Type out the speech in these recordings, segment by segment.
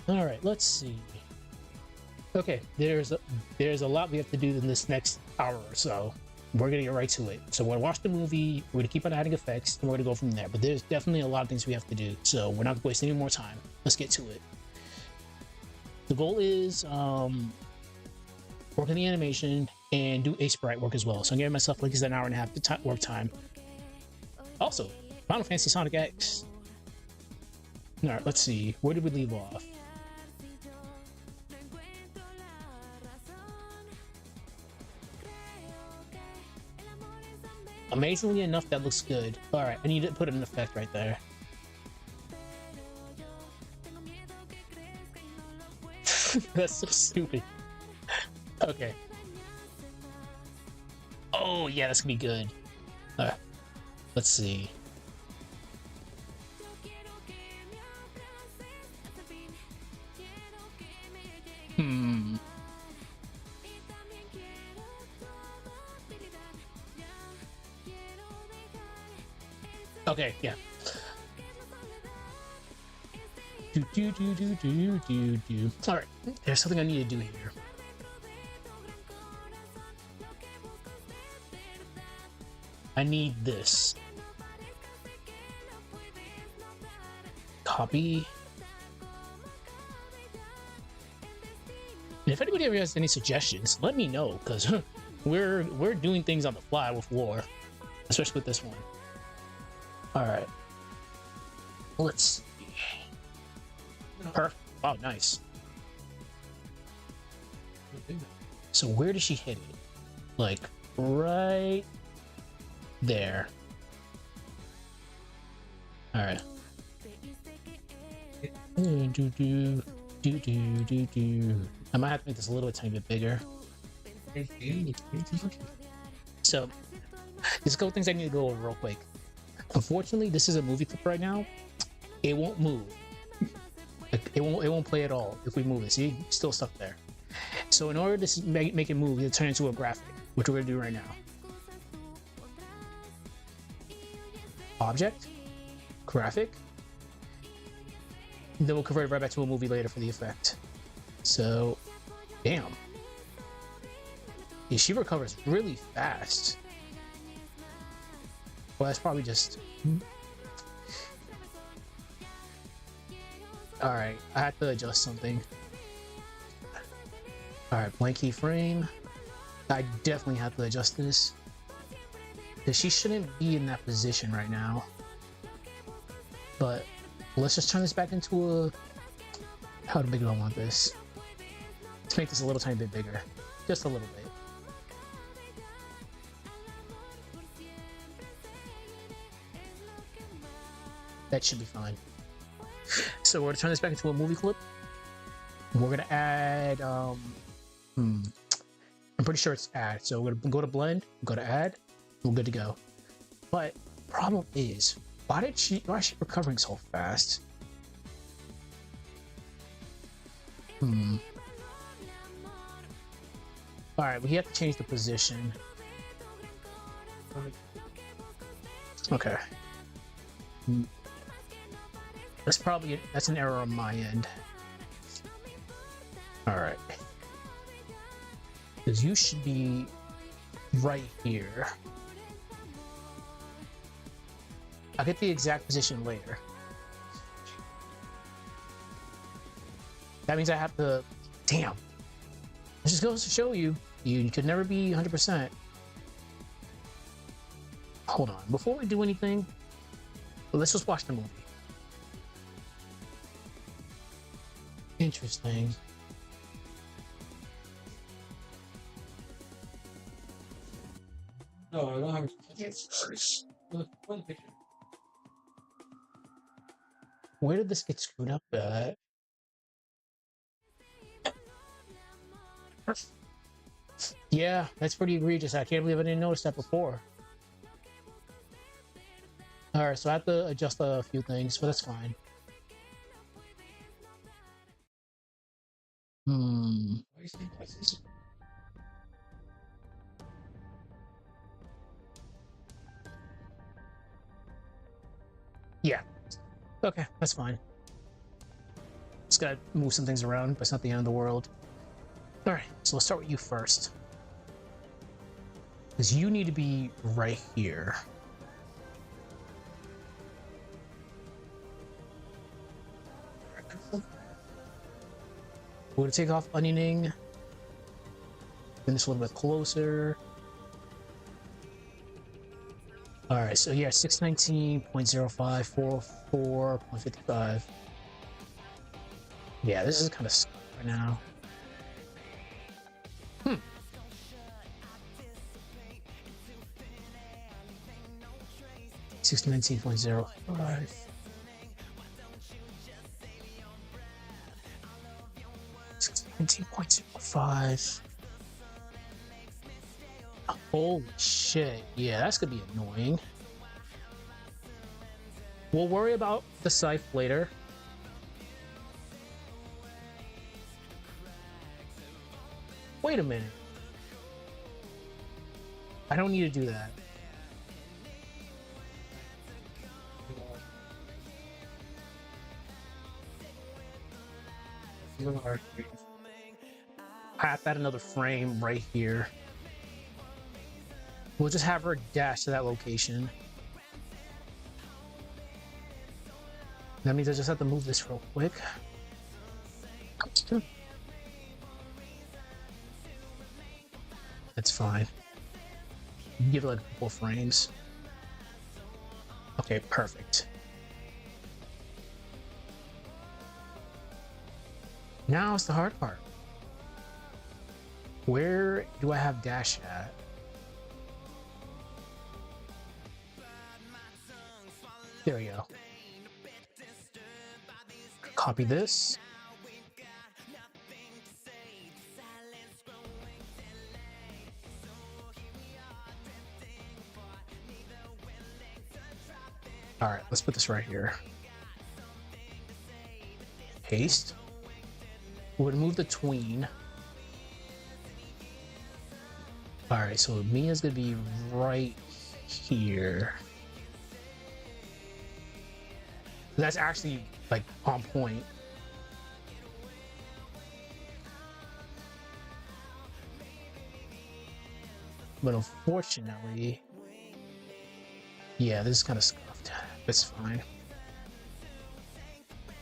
All right, let's see. Okay, there's a lot we have to do in this next hour or so. We're gonna get right to it. So we're gonna watch the movie, we're gonna keep on adding effects, and we're gonna go from there. But there's definitely a lot of things we have to do, so we're not wasting any more time. Let's get to it. The goal is work on the animation and do Aseprite work as well. So I'm giving myself like an hour and a half to work time. Also, Final Fantasy Sonic X. All right, let's see. Where did we leave off? Amazingly enough, that looks good. All right, I need to put an effect right there. That's so stupid. Okay. Oh, yeah, that's gonna be good. All right, let's see. Okay, yeah. All right, there's something I need to do here. I need this. Copy. And if anybody ever has any suggestions, let me know, because we're doing things on the fly with War, especially with this one. All right. Let's see. Perfect. Wow, nice. So where does she hit it? Like right there. All right. I might have to make this a little tiny bit bigger. So there's a couple things I need to go over real quick. Unfortunately, this is a movie clip right now. It won't move. It won't play at all if we move it. See, it's still stuck there. So in order to make it move, you turn it into a graphic, which we're gonna do right now. Object, graphic. Then we'll convert it right back to a movie later for the effect. So, damn. Yeah, she recovers really fast. Well, that's probably just... Alright, I have to adjust something. Alright, blank keyframe. I definitely have to adjust this. Because she shouldn't be in that position right now. But let's just turn this back into a... How big do I want this? Let's make this a little tiny bit bigger. Just a little bit. That should be fine. So we're gonna turn this back into a movie clip. We're gonna add, I'm pretty sure it's add. So we're gonna go to blend, go to add, we're good to go. But problem is, why is she recovering so fast? All right, we have to change the position. Okay. That's an error on my end. All right. Because you should be right here. I'll get the exact position later. That means I have to... Damn. It just goes to show you, you could never be 100%. Hold on. Before we do anything, let's just watch the movie. Interesting. No, I don't have to. Where did this get screwed up at? Yeah, that's pretty egregious. I can't believe I didn't notice that before. Alright, so I have to adjust a few things, but that's fine. Yeah. Okay, that's fine. Just gotta move some things around, but it's not the end of the world. All right, so let's start with you first. Because you need to be right here. We're gonna take off onioning. Bring this a little bit closer. All right, so yeah, 619.05, 404.55. Yeah, this is kind of right now. 619.05. $19.05. Holy shit. Yeah, that's gonna be annoying. We'll worry about the scythe later. Wait a minute. I don't need to do that. I have to add another frame right here. We'll just have her dash to that location. That means I just have to move this real quick. That's fine. Give it like a couple frames. Okay, perfect. Now it's the hard part. Where do I have dash at? There we go. Copy this. All right, let's put this right here. Paste. We're gonna move the tween. All right, so Mia's gonna be right here. That's actually like on point. But unfortunately, yeah, this is kind of scuffed. It's fine.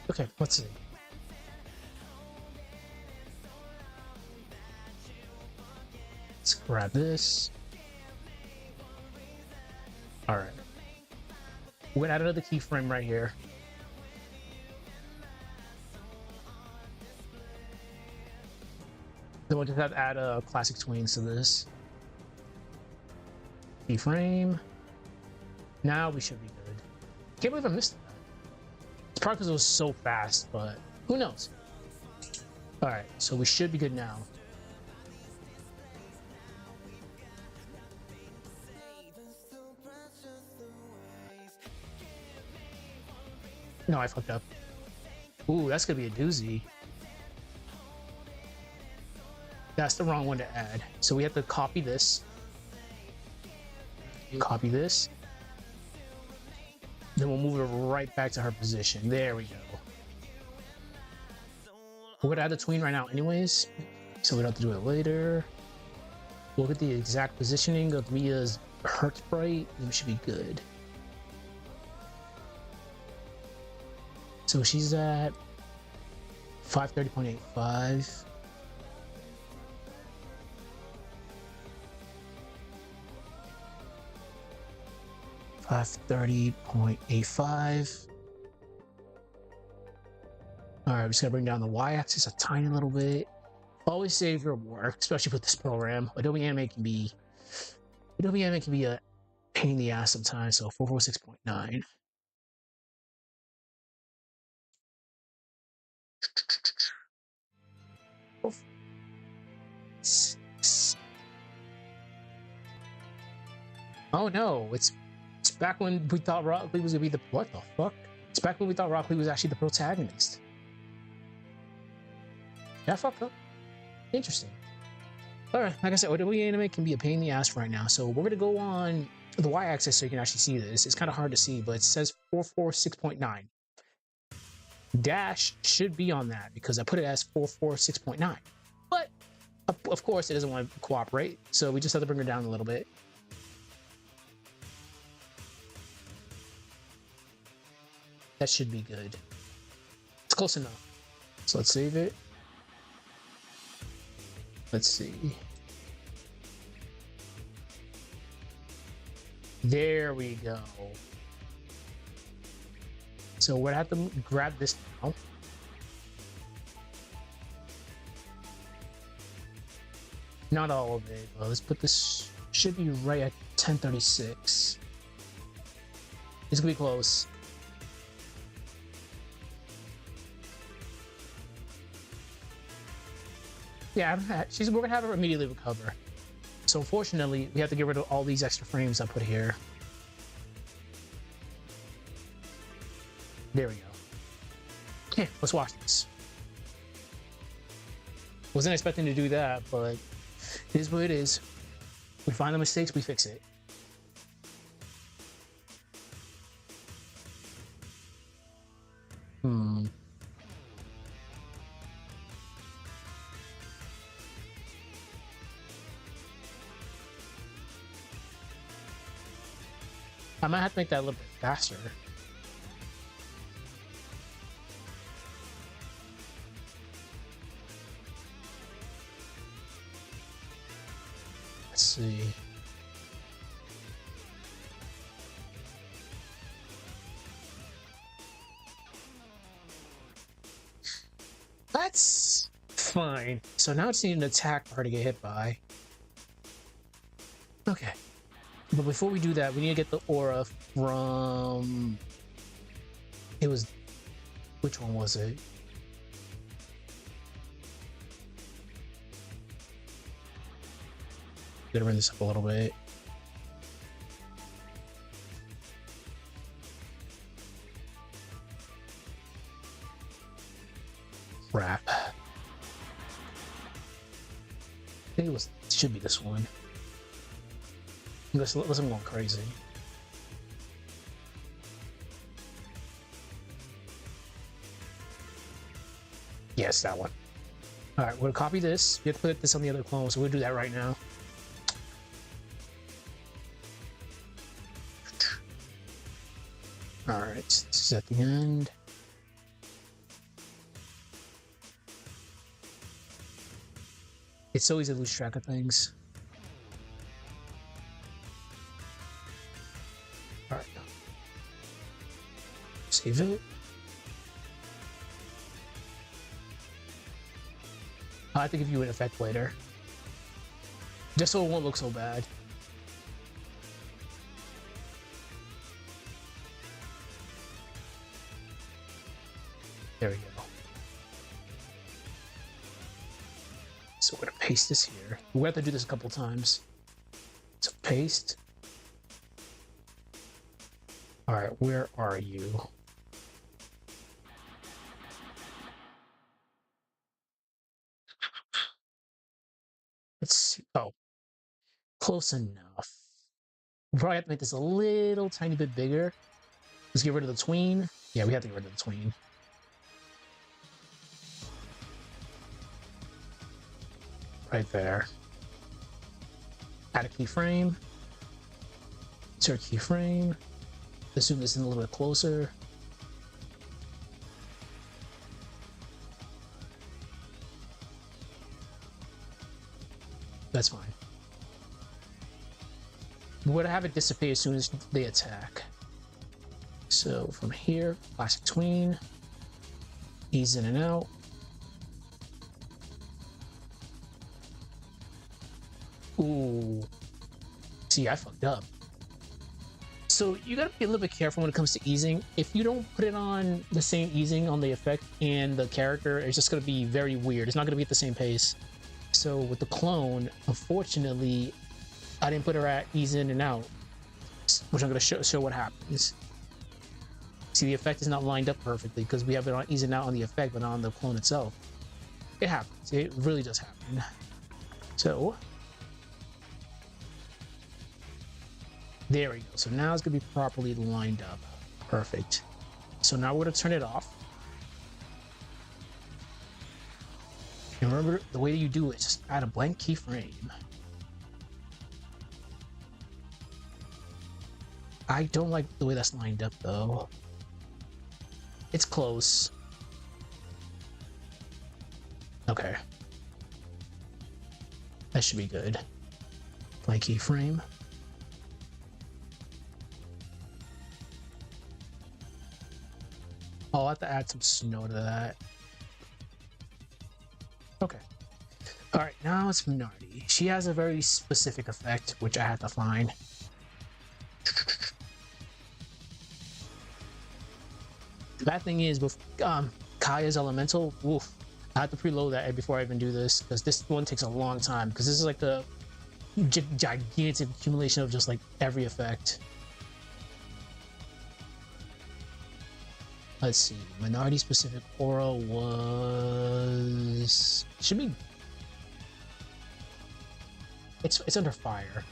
Okay, let's see. Let's grab this. All right. We're gonna add another keyframe right here. Then we'll just have to add a classic tweens to this. Keyframe. Now we should be good. Can't believe I missed that. It's probably because it was so fast, but who knows? All right, so we should be good now. No, I fucked up. Ooh, that's gonna be a doozy. That's the wrong one to add. So we have to copy this. Copy this. Then we'll move it right back to her position. There we go. We're gonna add the tween right now anyways, so we don't have to do it later. We'll get the exact positioning of Mia's her sprite, and we should be good. So she's at 530.85. $530.85. All right, we're just gonna bring down the y-axis a tiny little bit. Always save your work, especially with this program. Adobe Animate can be a pain in the ass sometimes. So 446.9. Oh no, it's back when we thought Rock Lee was gonna be the what the fuck? It's back when we thought Rock Lee was actually the protagonist. Yeah, fuck up. Interesting. Alright, like I said, Adobe Animate can be a pain in the ass right now. So we're gonna go on the y-axis so you can actually see this. It's kind of hard to see, but it says 446.9. Dash should be on that because I put it as 446.9. But of course it doesn't want to cooperate, so we just have to bring her down a little bit. That should be good. It's close enough. So let's save it. Let's see. There we go. So we're gonna have to grab this now. Not all of it. Well, let's put this, should be right at 1036. It's gonna be close. Yeah, we're gonna have her immediately recover. So unfortunately, we have to get rid of all these extra frames I put here. There we go. Okay, let's watch this. Wasn't expecting to do that, but it is what it is. We find the mistakes, we fix it. I might have to make that a little bit faster. Let's see. That's fine. So now it's needing an attack for her to get hit by. Okay. But before we do that, we need to get the aura from... It was... Which one was it? Gotta bring this up a little bit. Crap. I think it should be this one. Listen, I'm going crazy. Yes, that one. All right, we're gonna copy this. We have to put this on the other clone, so we'll do that right now. All right, this is at the end. It's so easy to lose track of things. All right, save it. I have to give you an effect later, just so it won't look so bad. There we go. So we're gonna paste this here. We have to do this a couple times. So paste. All right, where are you? Let's see. Oh, close enough. We probably have to make this a little tiny bit bigger. Let's get rid of the tween. Yeah, we have to get rid of the tween. Right there. Add a keyframe. Insert keyframe. Let's zoom this in a little bit closer. That's fine. We're gonna have it dissipate as soon as they attack. So from here, classic tween, ease in and out. Ooh, see, I fucked up. So you gotta be a little bit careful when it comes to easing. If you don't put it on the same easing on the effect and the character, it's just gonna be very weird. It's not gonna be at the same pace. So with the clone, unfortunately, I didn't put her at ease in and out, which I'm gonna show what happens. See, the effect is not lined up perfectly because we have it on ease in and out on the effect, but not on the clone itself. It happens. It really does happen. So there we go. So now it's gonna be properly lined up. Perfect. So now we're gonna turn it off. And remember, the way you do it is just add a blank keyframe. I don't like the way that's lined up though. It's close. Okay. That should be good. Blank keyframe. I'll have to add some snow to that. Okay. Alright, now it's Minardi. She has a very specific effect, which I have to find. The bad thing is with Kaya's elemental, oof, I have to preload that before I even do this, because this one takes a long time, because this is like the gigantic accumulation of just like every effect. Let's see, Minardi specific aura was... should be... It's under fire.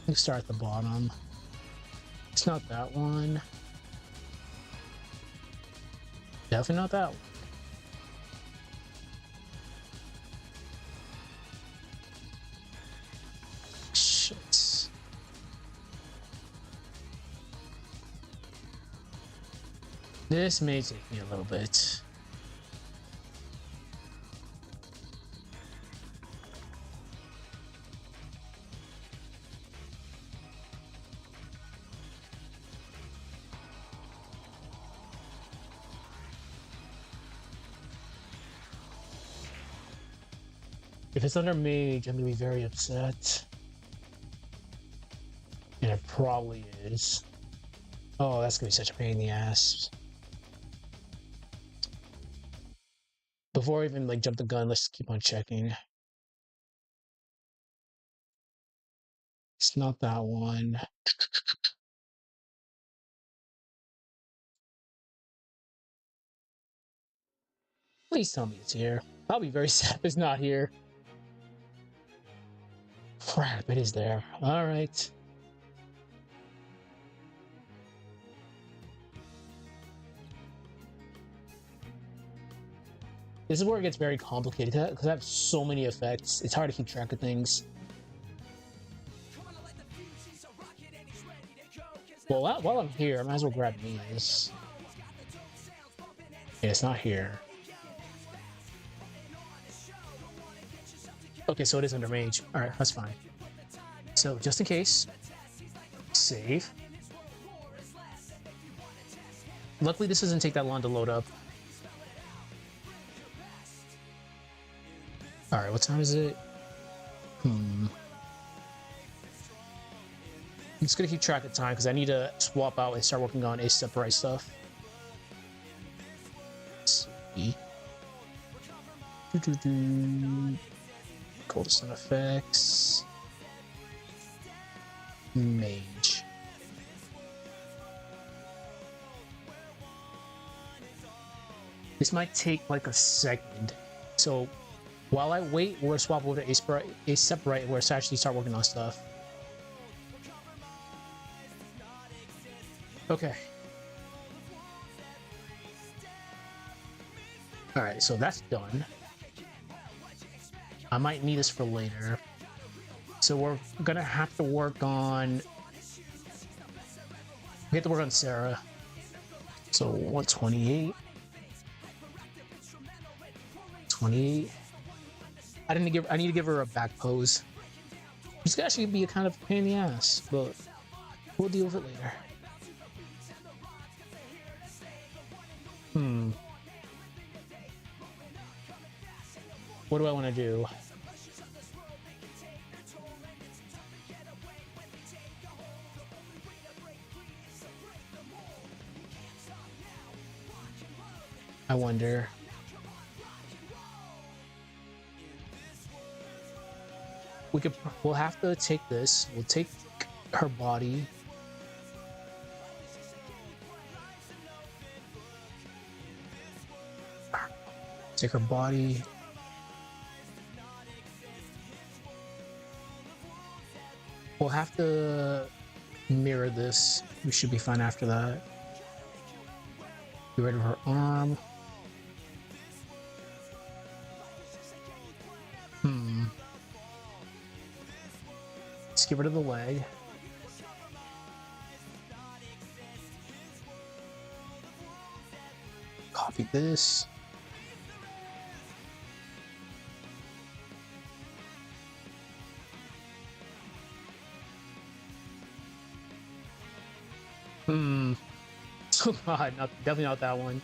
Let's start at the bottom. It's not that one. Definitely not that one. Shit. This may take me a little bit. If it's under mage, I'm gonna be very upset. And it probably is. Oh, that's gonna be such a pain in the ass. Before I even like jump the gun, let's keep on checking. It's not that one. Please tell me it's here. I'll be very sad if it's not here. Crap, it is there. Alright. This is where it gets very complicated because I have so many effects. It's hard to keep track of things. Well, while I'm here, I might as well grab these. Yeah, it's not here. Okay, so it is under mage. Alright, that's fine. So, just in case, save. Luckily, this doesn't take that long to load up. Alright, what time is it? I'm just gonna keep track of time because I need to swap out and start working on Aseprite stuff. Let's see. Cold Sun effects. Mage. This might take like a second. So while I wait, we're gonna swap over to Aseprite where it's actually start working on stuff. Okay. Alright, so that's done. I might need this for later. So we're gonna have to work on... We have to work on Sarah. So 128. 28. I need to give her a back pose. This could actually be a kind of pain in the ass, but we'll deal with it later. What do I want to do? I wonder. We'll have to take this. We'll take her body. Take her body. We'll have to mirror this. We should be fine after that. Get rid of her arm. Let's get rid of the leg. Copy this. Oh god, definitely not that one.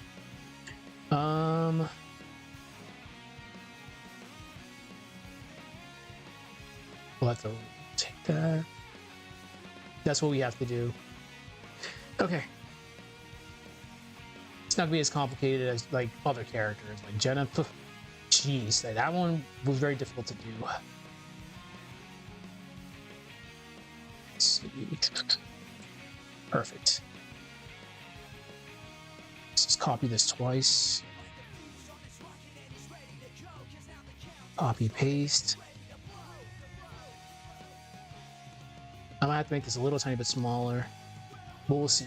We'll have to take that. That's what we have to do. Okay. It's not gonna be as complicated as like other characters, like Jenna. Jeez, that one was very difficult to do. Let's see. Perfect. Let's just copy this twice. Copy, paste. I might have to make this a little tiny bit smaller, but we'll see.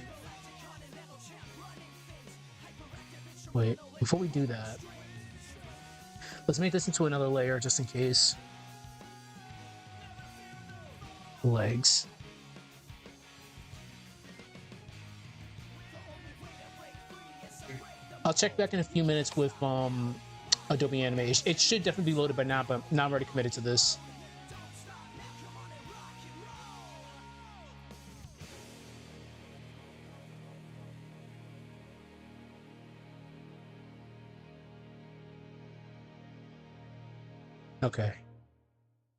Wait, before we do that, let's make this into another layer just in case. Legs. I'll check back in a few minutes with Adobe Animate. It should definitely be loaded by now, but now I'm already committed to this. Okay.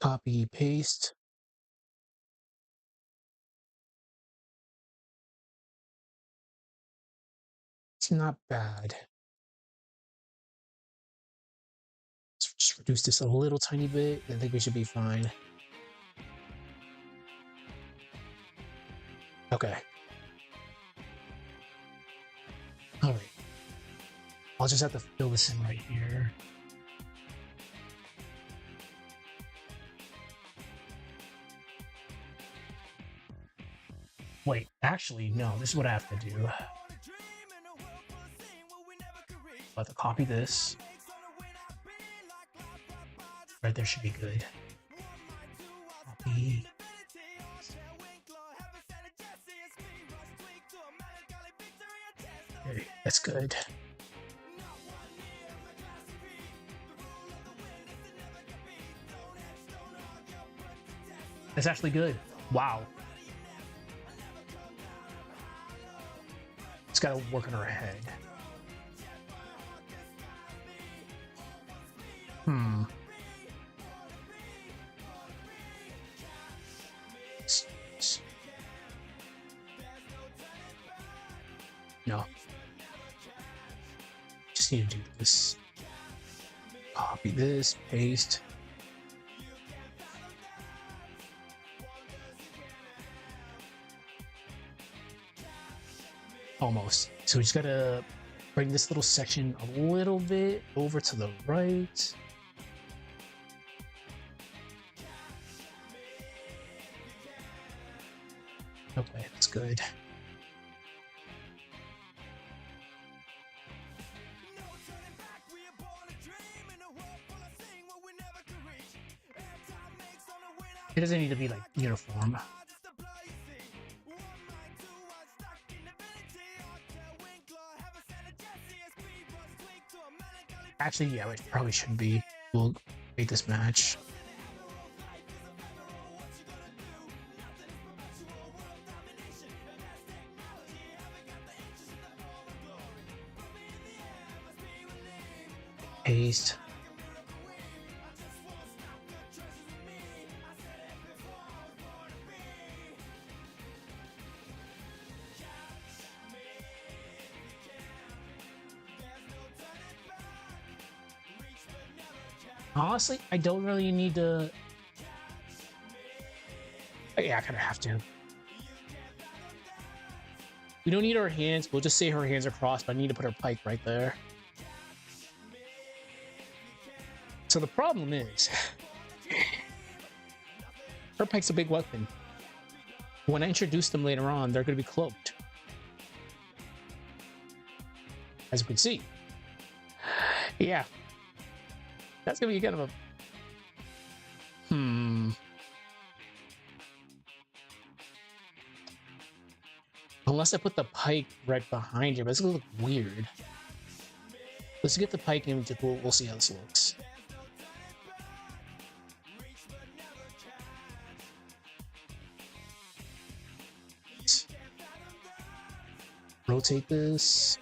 Copy, paste. It's not bad. Let's just reduce this a little tiny bit. I think we should be fine. Okay. All right. I'll just have to fill this in right here. Wait, actually, no, this is what I have to do. I'll have to copy this. Right there should be good. Copy. Okay, that's good. That's actually good. Wow. It's got to work on her head. No. Just need to do this. Copy this, paste. Almost. So we just gotta bring this little section a little bit over to the right. Okay, that's good. It doesn't need to be like uniform. Actually, yeah, it probably shouldn't be. We'll make this match. Paste. Honestly, I don't really need to. Yeah, I kind of have to. We don't need her hands. We'll just say her hands are crossed, but I need to put her pike right there. So the problem is, her pike's a big weapon. when I introduce them later on, they're going to be cloaked. As you can see. Yeah. That's going to be kind of a... Unless I put the pike right behind here, but it's going to look weird. Let's get the pike in, we'll see how this looks. Rotate this.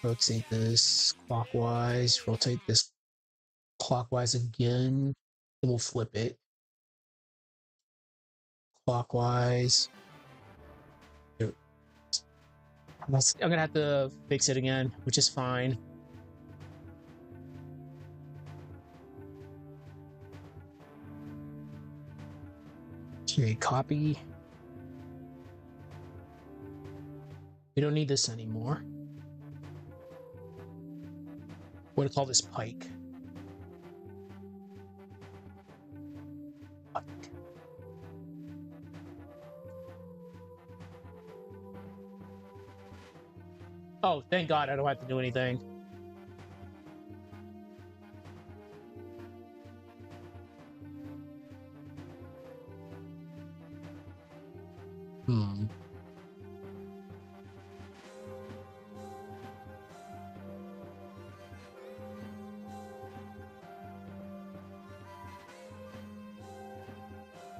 Rotate this clockwise. Rotate this clockwise again. And we'll flip it. Clockwise. I'm gonna have to fix it again, which is fine. Okay, copy. We don't need this anymore. We're gonna call this pike. Pike. Oh, thank God I don't have to do anything.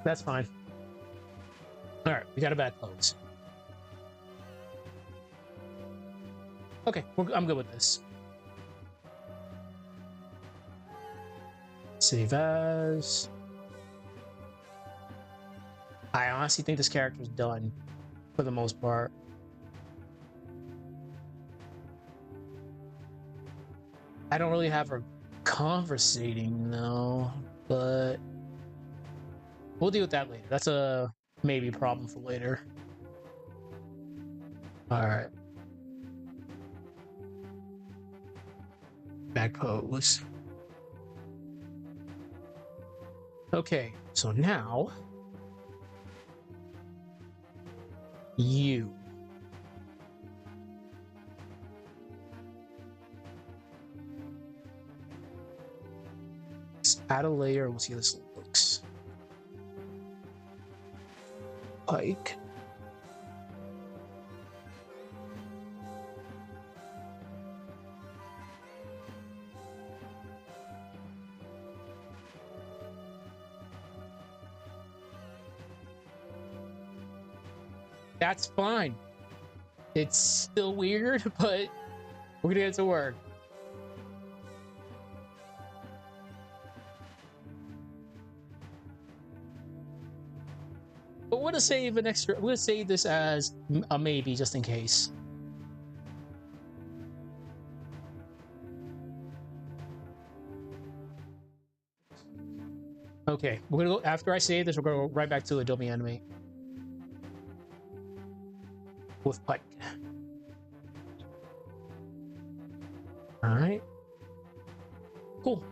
That's fine. All right, we got a bad close. Okay, I'm good with this. Save as. I honestly think this character's done for the most part. I don't really have her conversating though, but we'll deal with that later. That's a maybe problem for later. All right. Back pose. Okay, so now you. Let's add a layer. We'll see how this looks. Pike. That's fine. It's still weird, but we're gonna get it to work. But we're gonna save an extra. We're gonna save this as a maybe just in case. Okay, we're gonna go after I save this. We're gonna go right back to Adobe Animate with Pike. All right, cool.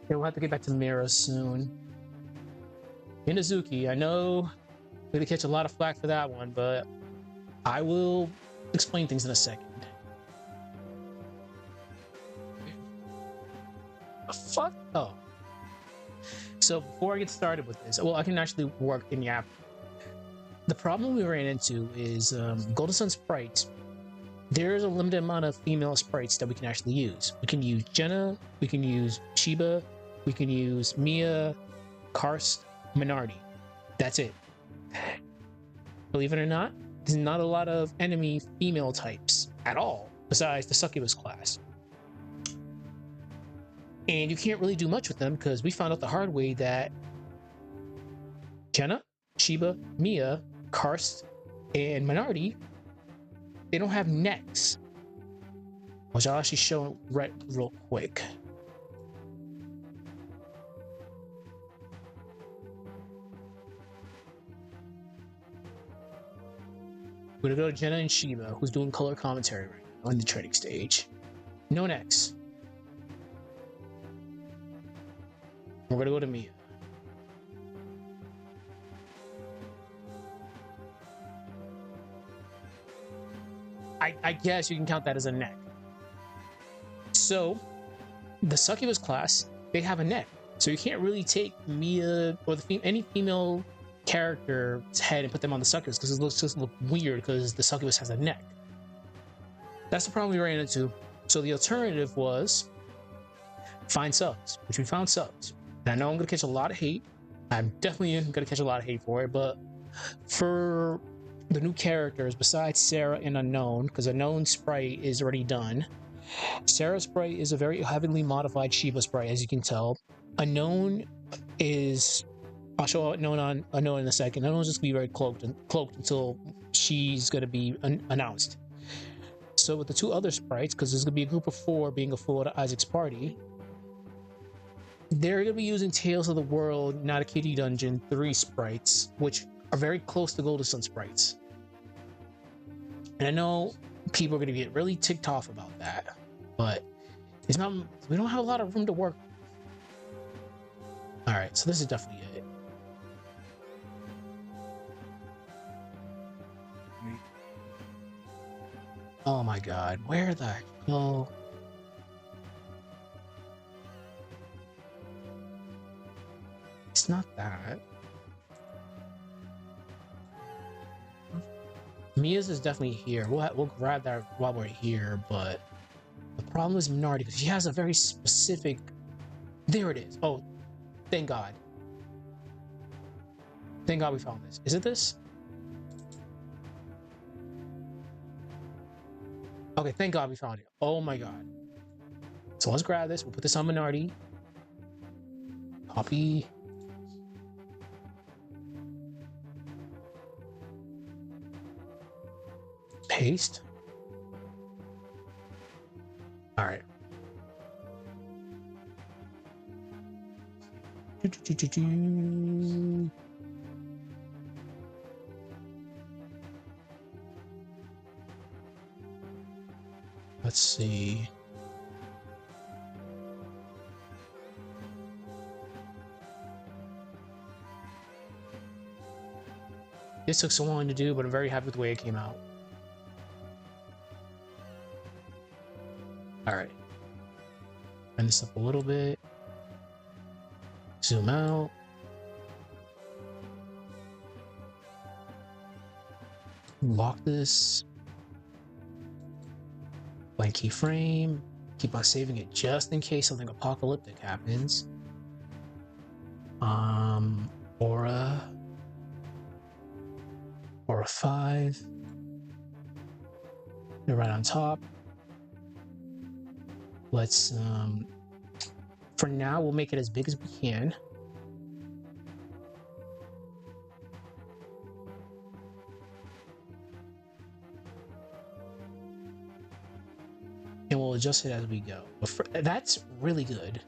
Okay, we'll have to get back to Mira soon. Minazuki, I know we're gonna catch a lot of flack for that one, but I will explain things in a second. Fuck. Oh. So before I get started with this, well, I can actually work in the app. The problem we ran into is Golden Sun Sprite. There's a limited amount of female sprites that we can actually use. We can use Jenna, we can use Shiba, we can use Mia, Karst, Minardi. That's it. Believe it or not, there's not a lot of enemy female types at all, besides the Succubus class. And you can't really do much with them because we found out the hard way that Jenna, Shiba, Mia, Karst, and Minardi, they don't have necks. Which I'll actually show right real quick. We're gonna go to Jenna and Shiba, who's doing color commentary right now. now in the training stage. No next. We're gonna go to Mia. I guess you can count that as a neck. So the succubus class, they have a neck. So you can't really take Mia or any female character's head and put them on the succubus because it looks just look weird because the succubus has a neck. That's the problem we ran into. So the alternative was find subs, which we found subs. And I know I'm gonna catch a lot of hate. I'm definitely gonna catch a lot of hate for it, but for the new characters besides Sarah and Unknown, because Unknown Sprite is already done. Sarah's Sprite is a very heavily modified Shiba Sprite, as you can tell. Unknown is, I'll show Unknown in a second. Unknown's just gonna be very cloaked until she's gonna be announced. So with the two other sprites, because there's gonna be a group of 4 being a full Isaac's party, they're gonna be using Tales of the World, Not a Kitty Dungeon 3 sprites, which are very close to Golden Sun sprites. And I know people are gonna get really ticked off about that, but it's not. We don't have a lot of room to work. All right, so this is definitely it. Oh my god, where the hell? It's not that. Mia's is definitely here. We'll grab that while we're here, but the problem is Minardi because she has a very specific. There it is. Oh, thank God. Thank God we found this. Is it this? Okay, thank God we found it. Oh my God. So let's grab this. We'll put this on Minardi. Copy. Paste. All right. Let's see. This took so long to do, but I'm very happy with the way it came out. All right. Turn this up a little bit. Zoom out. Lock this. Blank keyframe. Keep on saving it just in case something apocalyptic happens. Aura 5. They're right on top. Let's for now we'll make it as big as we can. And we'll adjust it as we go. But that's really good.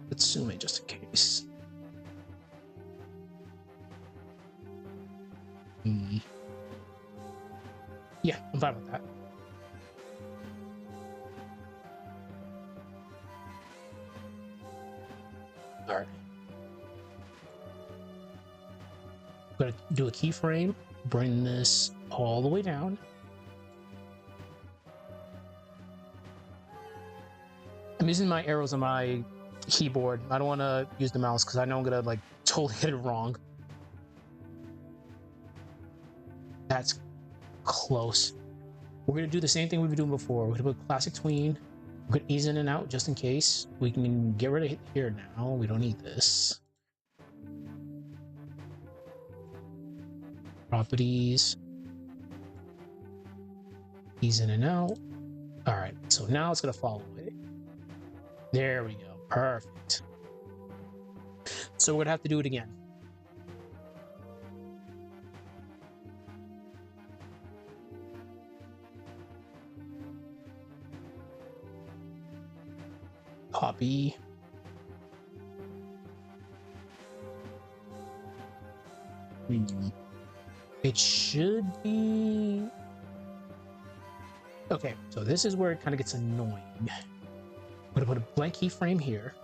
Let's zoom in just in case. Yeah, I'm fine with that. All right. I'm gonna do a keyframe, bring this all the way down. I'm using my arrows on my keyboard. I don't want to use the mouse because I know I'm gonna like totally hit it wrong. That's close. We're gonna do the same thing we've been doing before. We're gonna put classic tween. We're gonna ease in and out just in case. We can get rid of it here now. We don't need this. Properties. Ease in and out. All right, so now it's gonna follow it. There we go, perfect. So we're gonna have to do it again. Copy. It should be Okay, so this is where it kind of gets annoying. I'm gonna put a blank keyframe here.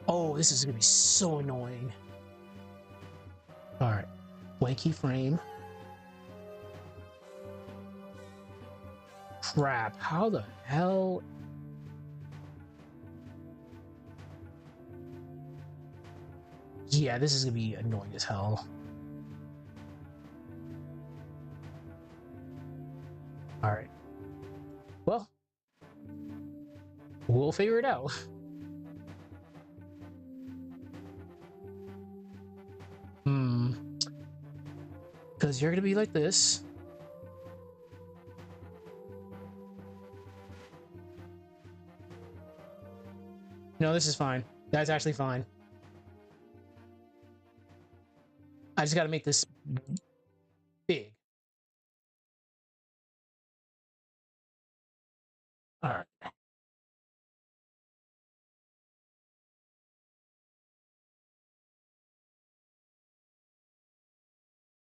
Oh, this is gonna be so annoying. All right, blank keyframe. Crap, how the hell? Yeah, this is gonna be annoying as hell. All right. Well, we'll figure it out. Because you're gonna be like this. No, this is fine. That's actually fine. I just gotta make this big. All right.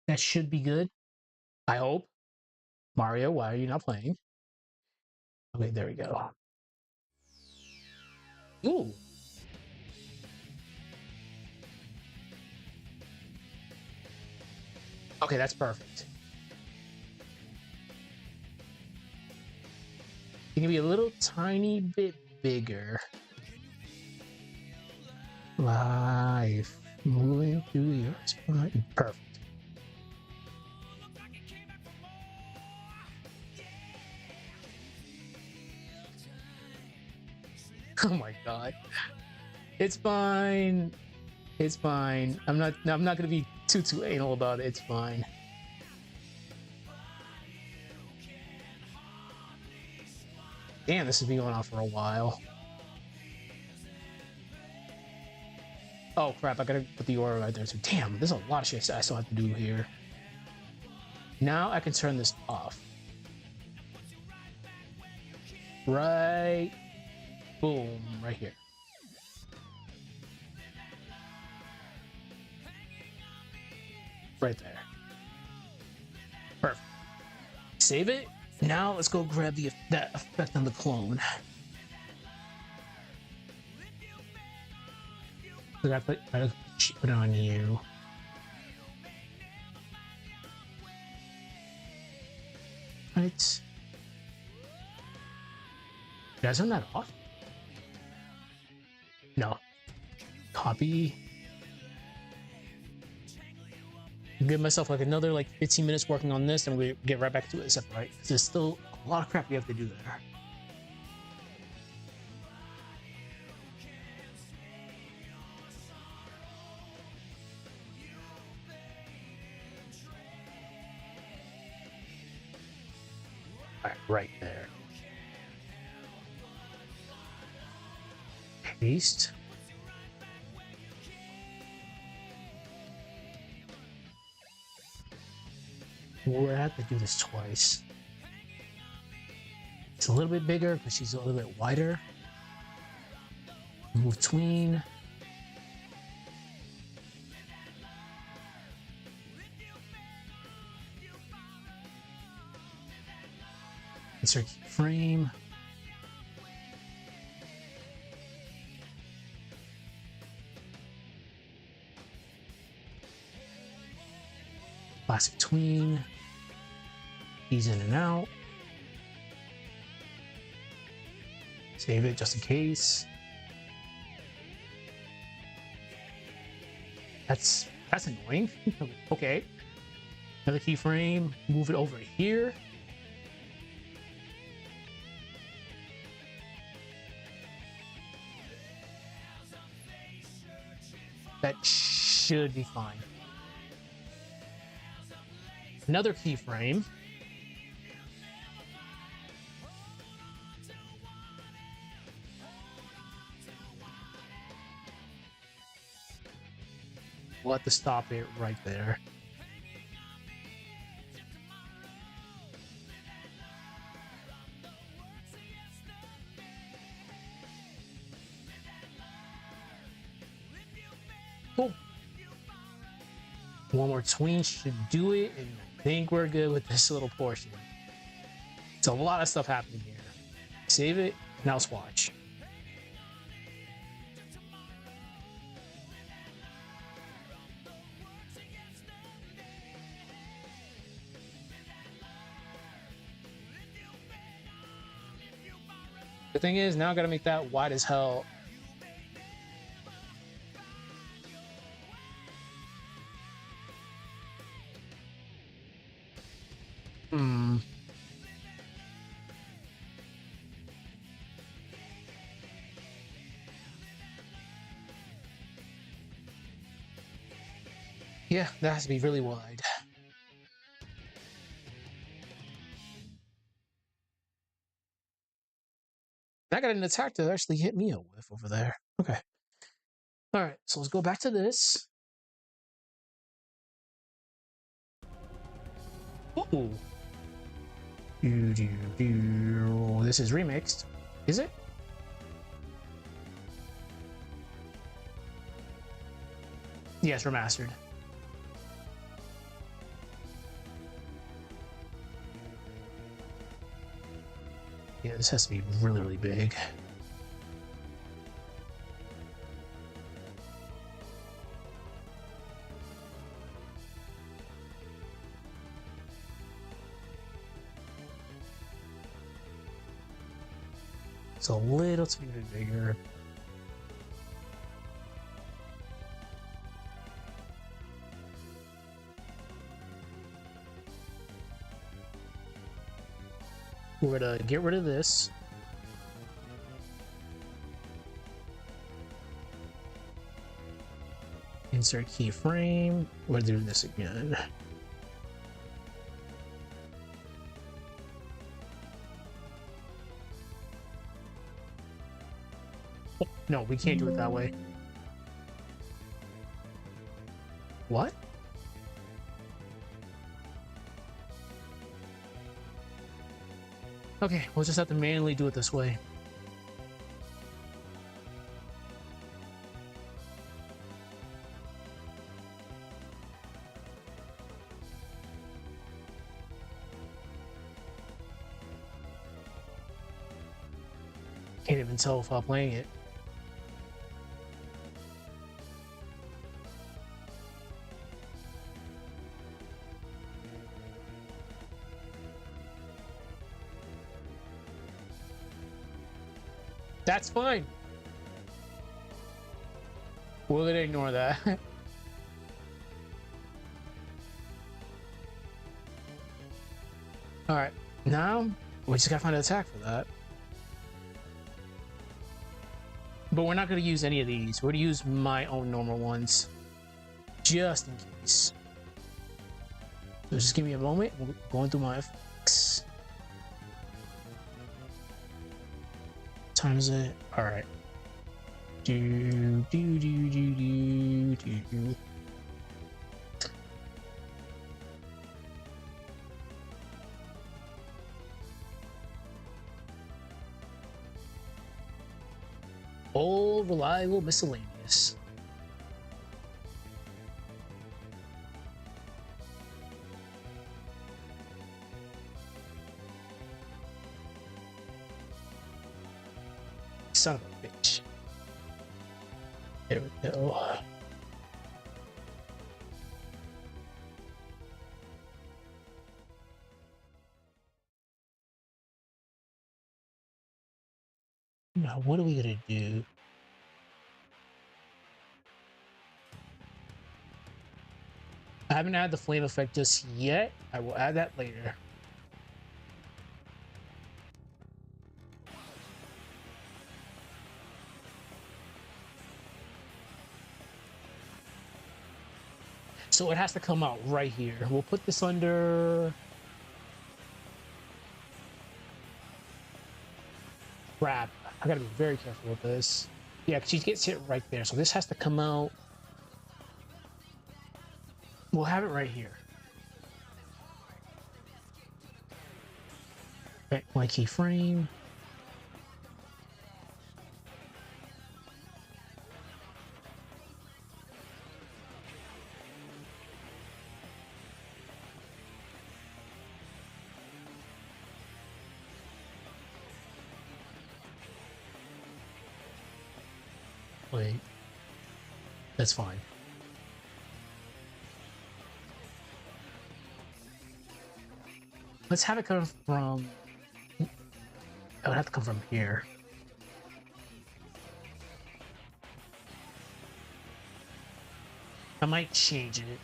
That should be good. I hope. Mario, why are you not playing? Okay, there we go. Ooh. Okay, that's perfect. It can be a little tiny bit bigger. Life moving through your spine. Perfect. Oh my god. It's fine. It's fine. I'm not gonna be too anal about it. It's fine. Damn, this has been going on for a while. Oh crap, I gotta put the aura right there too. Damn, there's a lot of shit I still have to do here. Now I can turn this off. Right. Boom, right here. Right there. Perfect. Save it. Now let's go grab that effect on the clone. So I put it on you. Right. Did I turn that off? No. Copy. Give myself like another 15 minutes working on this, and we get right back to it. Right? There's still a lot of crap we have to do there. All right, right there. Paste. We're gonna have to do this twice. It's a little bit bigger because she's a little bit wider. Move tween. Insert frame. Classic tween. Ease in and out. Save it just in case. That's annoying. Okay. Another keyframe. Move it over here. That should be fine. Another keyframe. We'll have to stop it right there. Cool. One more tween should do it, and think we're good with this little portion. It's a lot of stuff happening here. Save it, now swatch. The thing is, now I gotta make that wide as hell. Yeah, that has to be really wide. I got an attack to actually hit me a whiff over there. Okay. All right, so let's go back to this. Ooh. This is remixed. Is it? Yes, remastered. Yeah, this has to be really, really big. It's a little too bigger. We're gonna get rid of this. Insert keyframe. We're doing this again. Oh, no, we can't do it that way. What? Okay, we'll just have to manually do it this way. Can't even tell if I'm playing it. That's fine. We're gonna ignore that. All right, now we just gotta find an attack for that. But we're not gonna use any of these. We're gonna use my own normal ones, just in case. So just give me a moment. We're going through my effects. Times it. All right. Do. Old reliable miscellaneous. Son of a bitch. There we go. Now, what are we gonna do? I haven't added the flame effect just yet. I will add that later. So it has to come out right here. We'll put this under... Crap. I gotta be very careful with this. Yeah, she gets hit right there. So this has to come out. We'll have it right here. Right, my keyframe. Wait. That's fine. Let's have it come from... It would have to come from here. I might change it.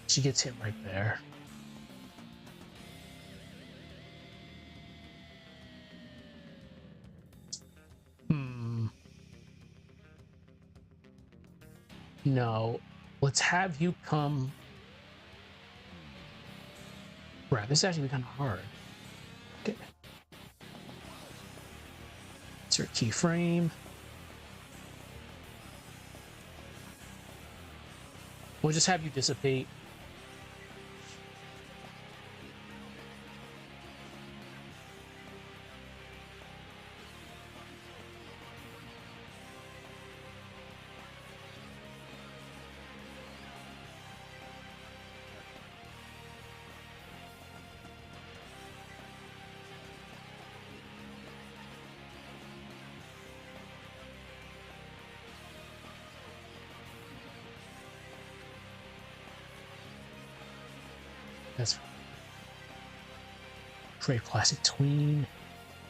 She gets hit right there. No. Let's have you come... Right, this is actually kind of hard. Okay. Insert keyframe. We'll just have you dissipate. That's create classic tween.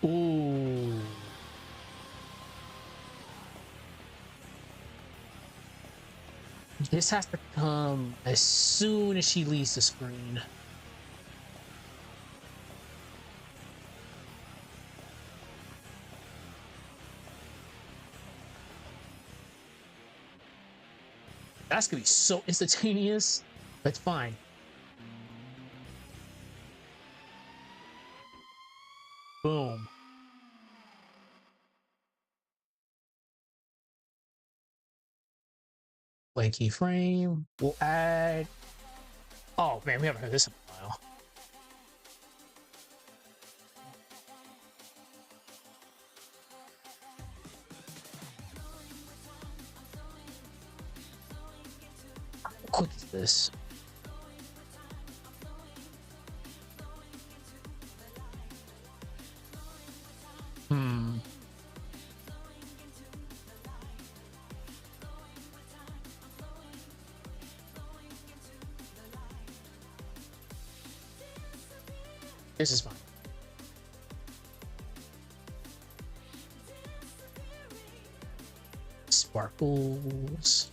Ooh. This has to come as soon as she leaves the screen. That's gonna be so instantaneous. That's fine. Boom. Play keyframe. We'll add... Oh man, we haven't heard this in a while. How quick is this? This is fine. Sparkles.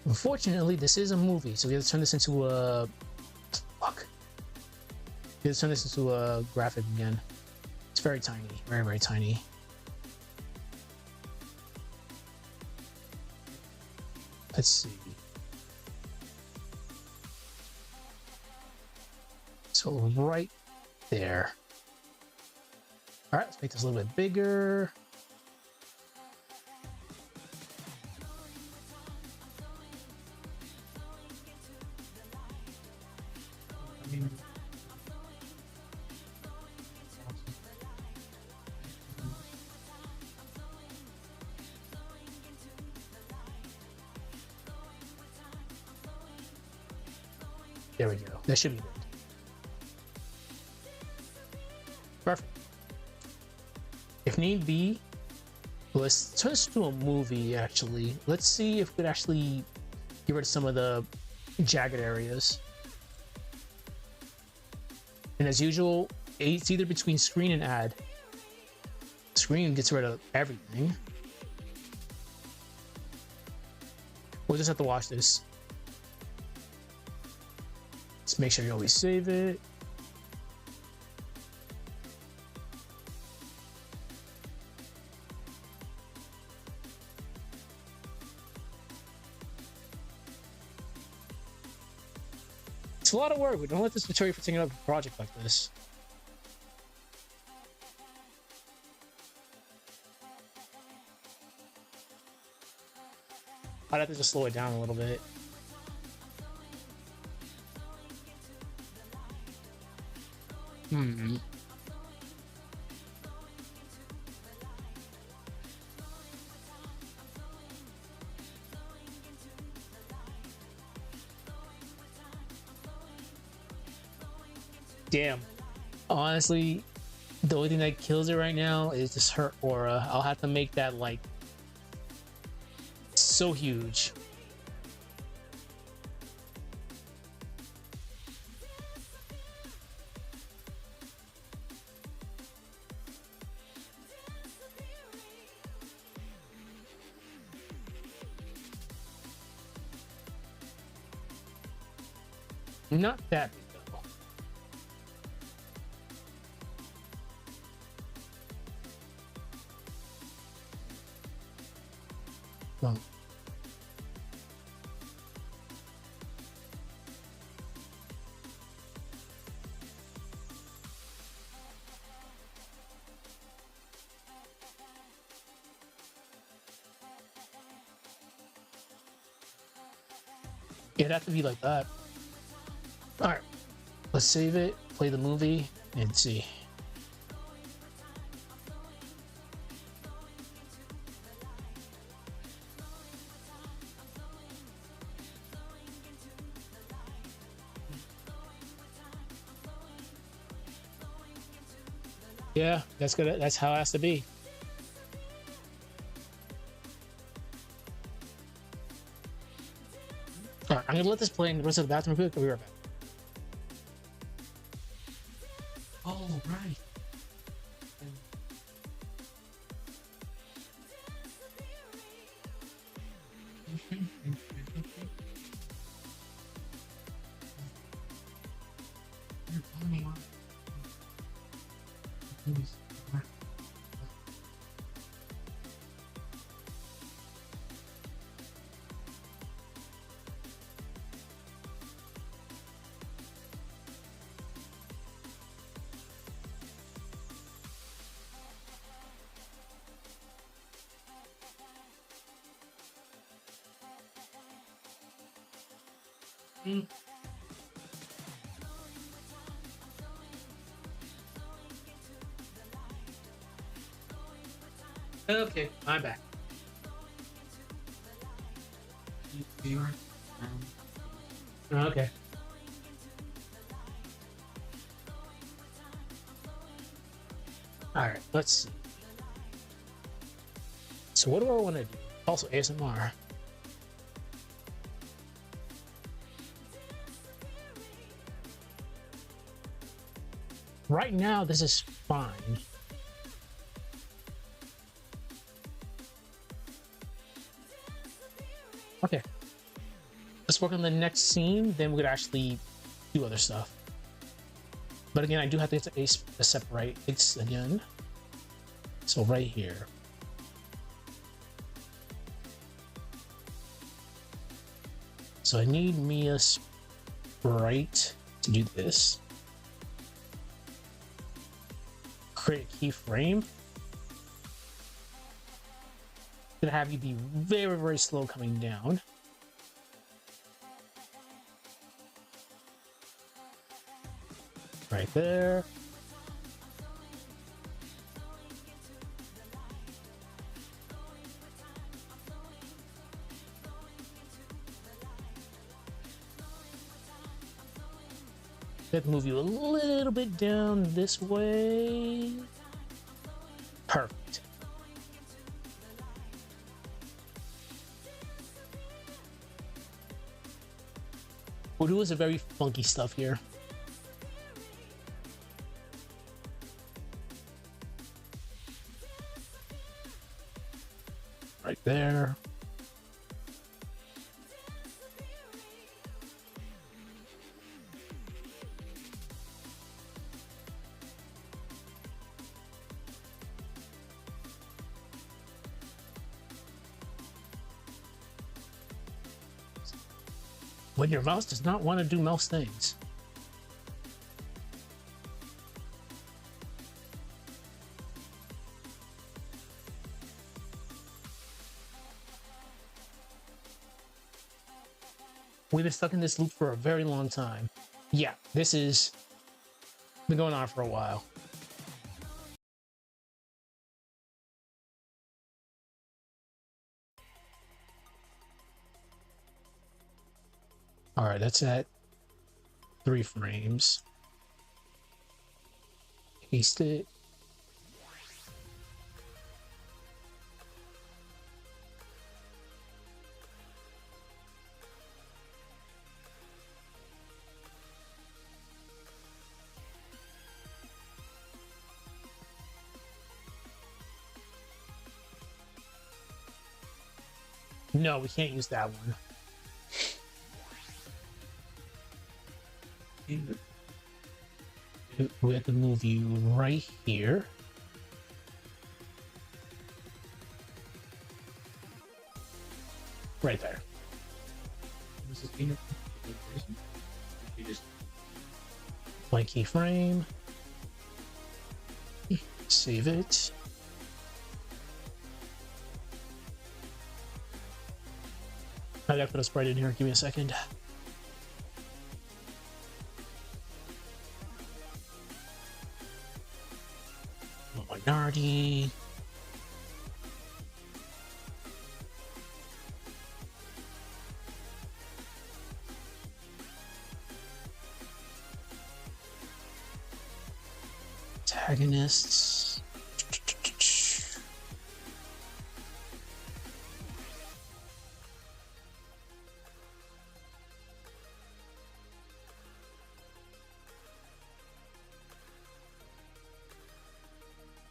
Unfortunately, this is a movie, so we have to turn this into a... Let's turn this into a graphic again. It's very tiny, very, very tiny. Let's see. So right there. All right, let's make this a little bit bigger. There we go. That should be good. Perfect. If need be, let's turn this into a movie, actually. Let's see if we could actually get rid of some of the jagged areas. And as usual, it's either between screen and add. Screen gets rid of everything. We'll just have to watch this. Let's make sure you always save it. It's a lot of work. We don't let this deter you from taking up a project like this. I'd have to just slow it down a little bit. Hmm. Damn. Honestly, the only thing that kills it right now is just her aura. I'll have to make that like so huge. Not that big though. Well, it'd have to be like that. All right, let's save it, play the movie, and see. Yeah, that's good. That's how it has to be. All right, I'm gonna let this play and the rest of the bathroom real quick. I'll be right back. Oh, right. Okay, I'm back. Okay. All right, let's see. So what do I want to do? Also ASMR. Right now, this is fine. Okay. Let's work on the next scene, then we could actually do other stuff. But again, I do have to get to Aseprite again. So right here. So I need me a Sprite to do this. Create a keyframe. Gonna have you be very, very slow coming down. Right there. Let's move you a little bit down this way. Perfect. We're doing some very funky stuff here. Right there. When your mouse does not want to do mouse things. We've been stuck in this loop for a very long time. Yeah, this is been going on for a while. All right, that's at 3 frames. Paste it. No, we can't use that one. We have to move you right here. Right there. Blank keyframe. Save it. I gotta put a sprite in here. Give me a second. Minority. Antagonists.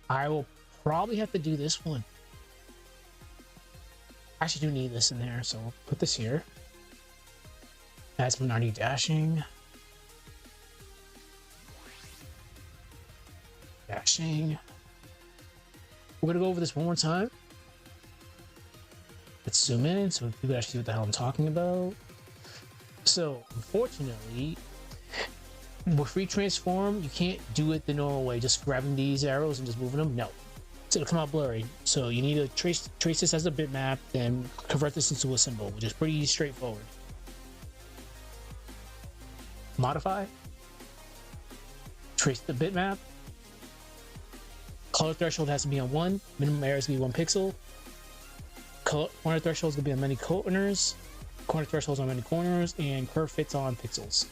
I will probably have to do this one. I actually do need this in there, so we'll put this here. Add some minority dashing. Dashing. We're gonna go over this one more time. Let's zoom in so people actually see what the hell I'm talking about. So, unfortunately, with free transform, you can't do it the normal way, just grabbing these arrows and just moving them. No, so it'll come out blurry. So you need to trace this as a bitmap, then convert this into a symbol, which is pretty straightforward. Modify, trace the bitmap. Color threshold has to be on 1. Minimum error has to be 1 pixel. Corner threshold is gonna be on many corners. Corner thresholds on many corners, and curve fits on pixels.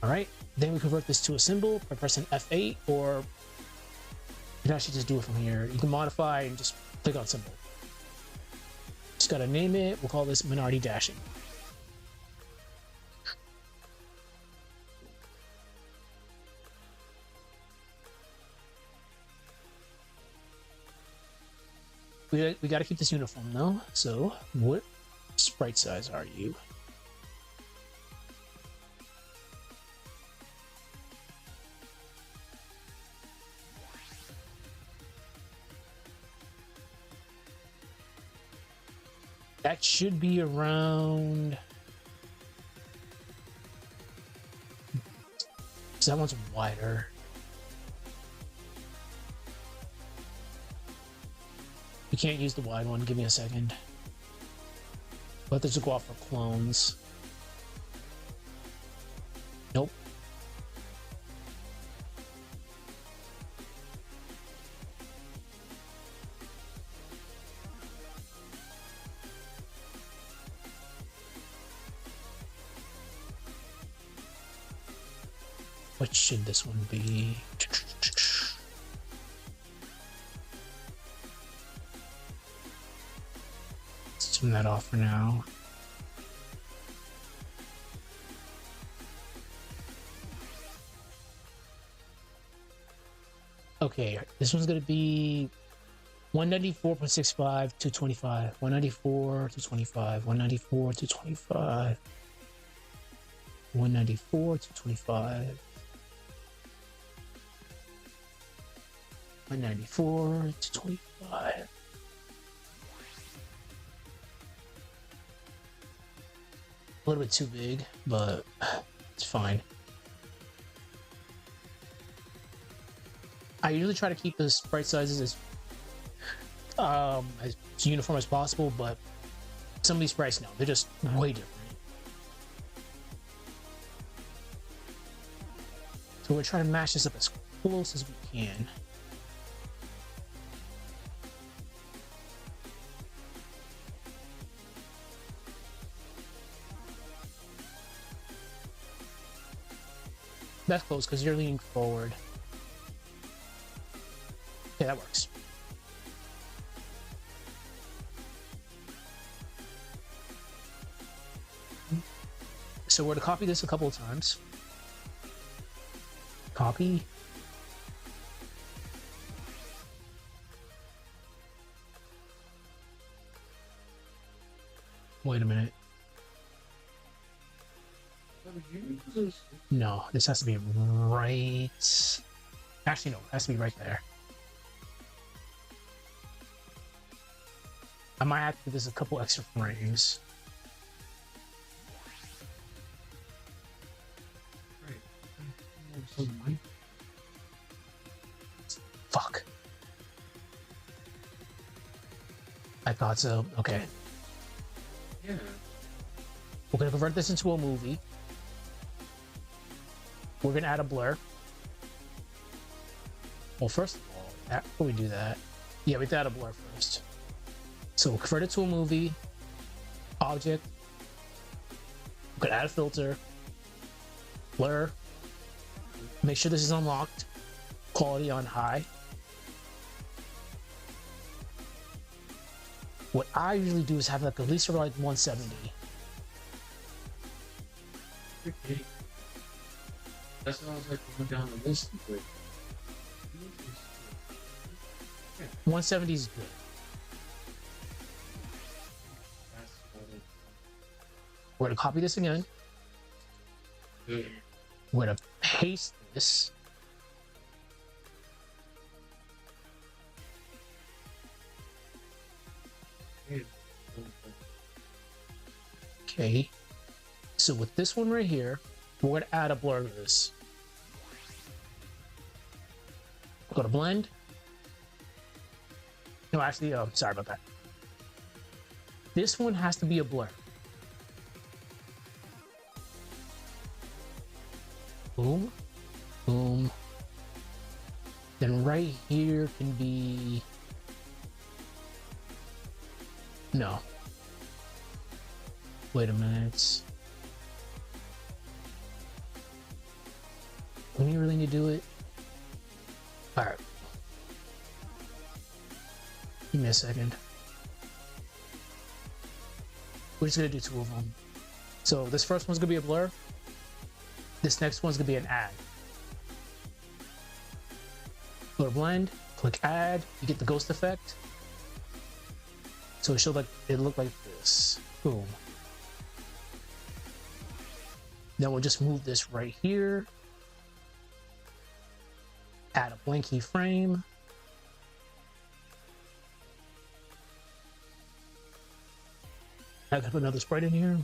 All right, then we convert this to a symbol by pressing F8, or you can actually just do it from here. You can modify and just click on symbol. Just gotta name it. We'll call this minority dashing. We gotta keep this uniform though. So what sprite size are you? That should be around. So that one's wider. We can't use the wide one. Give me a second. Let this go off for clones. Nope. What should this one be? Let's turn that off for now. Okay, this one's gonna be 194.65 to 25, 194 to 25, 194 to 25, 194 to 25, 194 to 25. A little bit too big, but it's fine. I usually try to keep the sprite sizes as uniform as possible, but some of these sprites, no, they're just way different. So we're trying to match this up as close as we can. That's close because you're leaning forward. Okay, that works. So we're going to copy this a couple of times. Copy. Wait a minute. No, this has to be right. Actually, no, it has to be right there. I might have to do this a couple extra frames. Fuck. I thought so. Okay. Yeah. We're gonna convert this into a movie. We're gonna add a blur. Well, first of all, after we do that, yeah, we have to add a blur first. So we'll convert it to a movie. Object. We're gonna add a filter. Blur. Make sure this is unlocked. Quality on high. What I usually do is have like at least around 170. Okay. That's what I was like going down the list. But 170 is good. that's what We're gonna copy this again. good. We're gonna paste this. Okay. So with this one right here, we're gonna add a blur to this. Go to blend. No, actually, sorry about that. This one has to be a blur. Boom, boom. Then right here can be, no. Wait a minute. Do we really need to do it? All right. Give me a second. We're just gonna do two of them. So this first one's gonna be a blur. This next one's gonna be an add. Go to blend, click add, you get the ghost effect. So it should look like this. Boom. Then we'll just move this right here. Add a blank keyframe. I can put another sprite in here.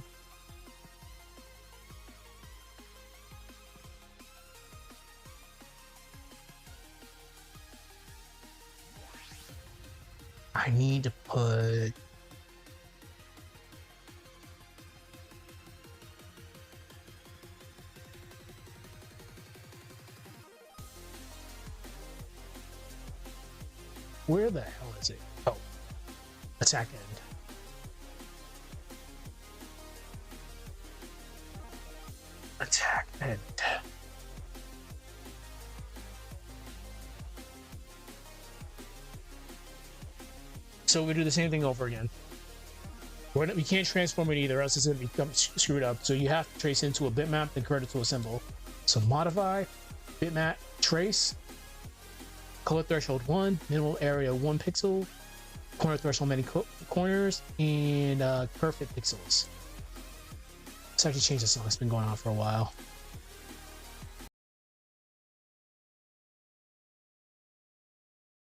I need to put where the hell is it? Oh, attack end. Attack end. So we do the same thing over again. We can't transform it either, else it's going to become screwed up. So you have to trace into a bitmap and convert it to a symbol. So modify, bitmap, trace, color threshold 1, minimal area 1 pixel, corner threshold many corners, and perfect pixels. Let's actually change the song. It's been going on for a while.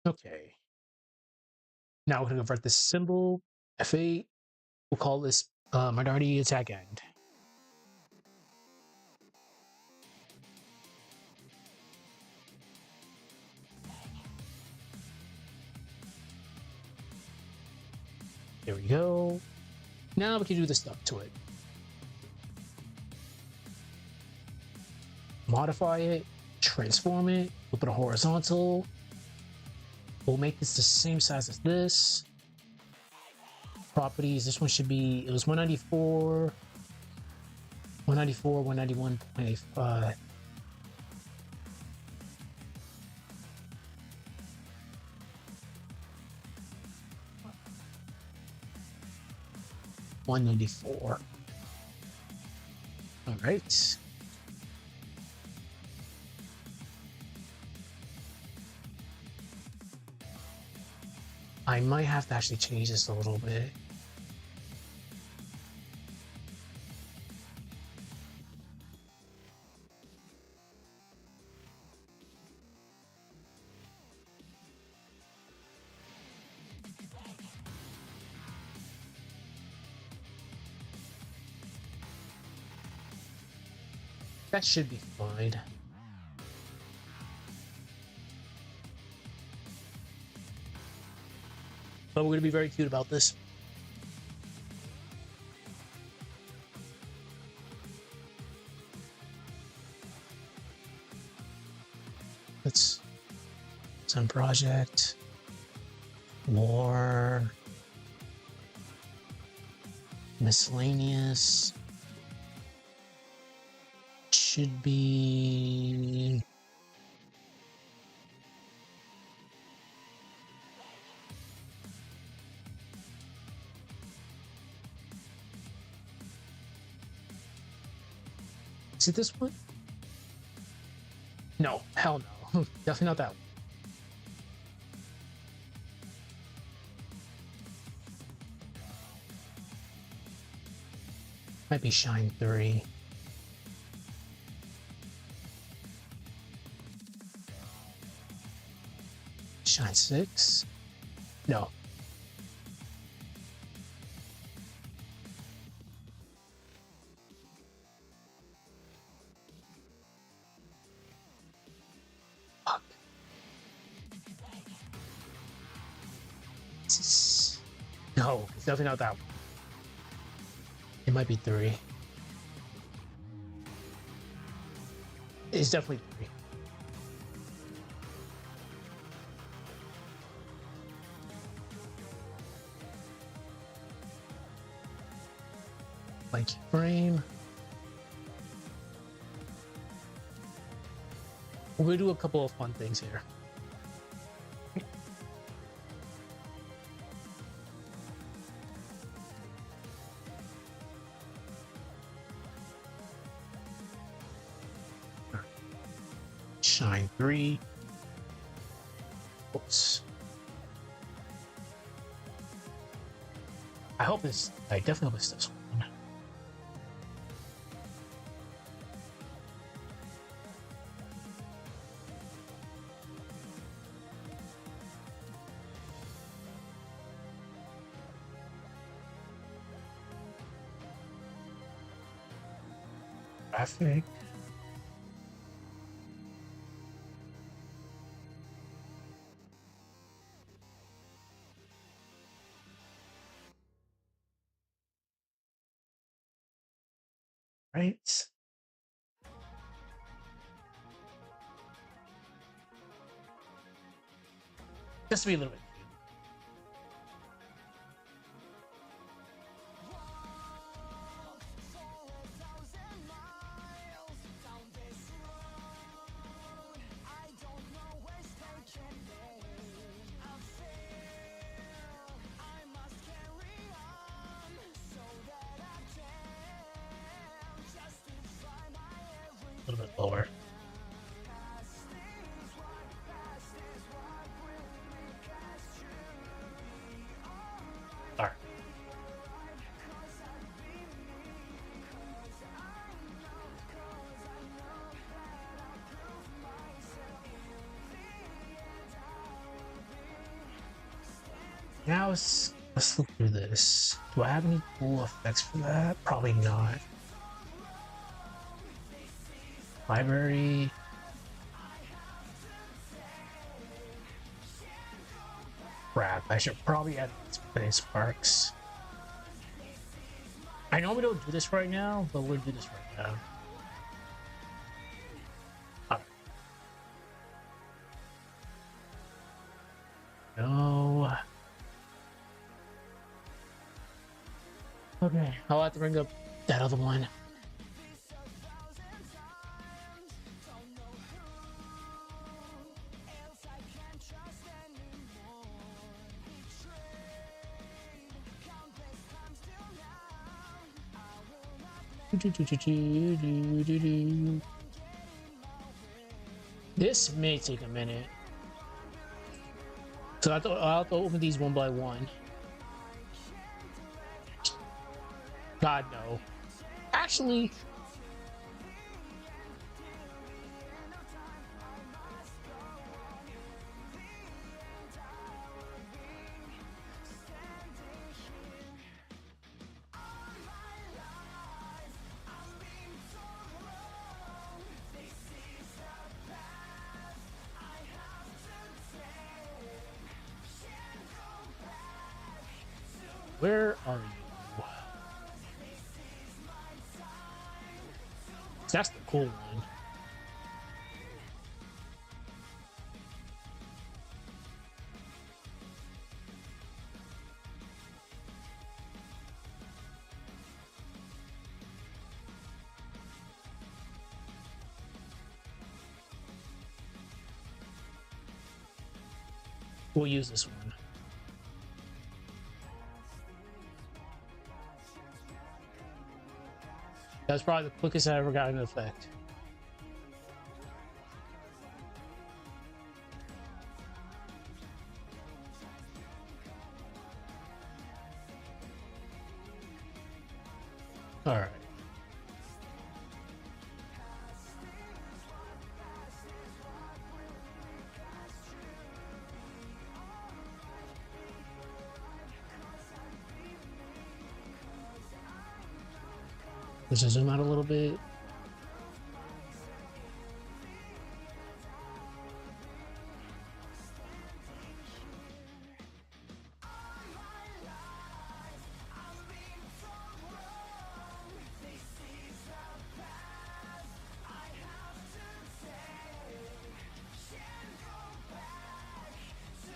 Okay. Now we're going to convert this symbol, F8. We'll call this minority attack end. There we go. Now we can do the stuff to it. Modify it, transform it, we'll put a horizontal. We'll make this the same size as this. Properties, this one should be, it was 194, 194, 191.85. $194. All right. I might have to actually change this a little bit. That should be fine. But we're going to be very cute about this. Let's on project. More. Miscellaneous. Should be. Is it this one? No, hell no. Definitely not that one. Might be Shine 3. Shine 6? No. Fuck. No, it's definitely not that one. It might be 3. It's definitely 3. Blank frame. We're gonna do a couple of fun things here. Shine 3. Oops. I hope this. I definitely hope it's this one. Graphic. Right. Just to be a little bit. A little bit lower. Sorry. Now let's look through this. Do I have any cool effects for that? Probably not. Library. Crap, I should probably add space sparks. I know we don't do this right now, but we'll do this right now. No. Okay, I'll have to bring up that other one. This may take a minute. So I'll have to open these one by one. God, no. Actually, where are you? That's the cool one. We'll use this one. That's probably the quickest I ever got an effect. All right. Let's just zoom out a little bit.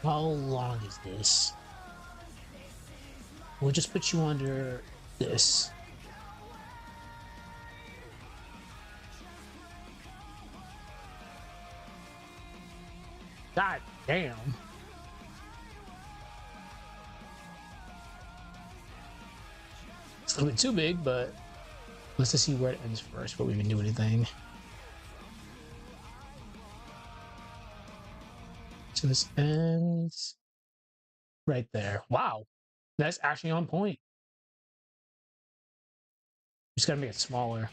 How long is this? We'll just put you under this. God damn. It's a little bit too big, but let's just see where it ends first before we even do anything. So this ends right there. Wow. That's actually on point. Just gotta make it smaller.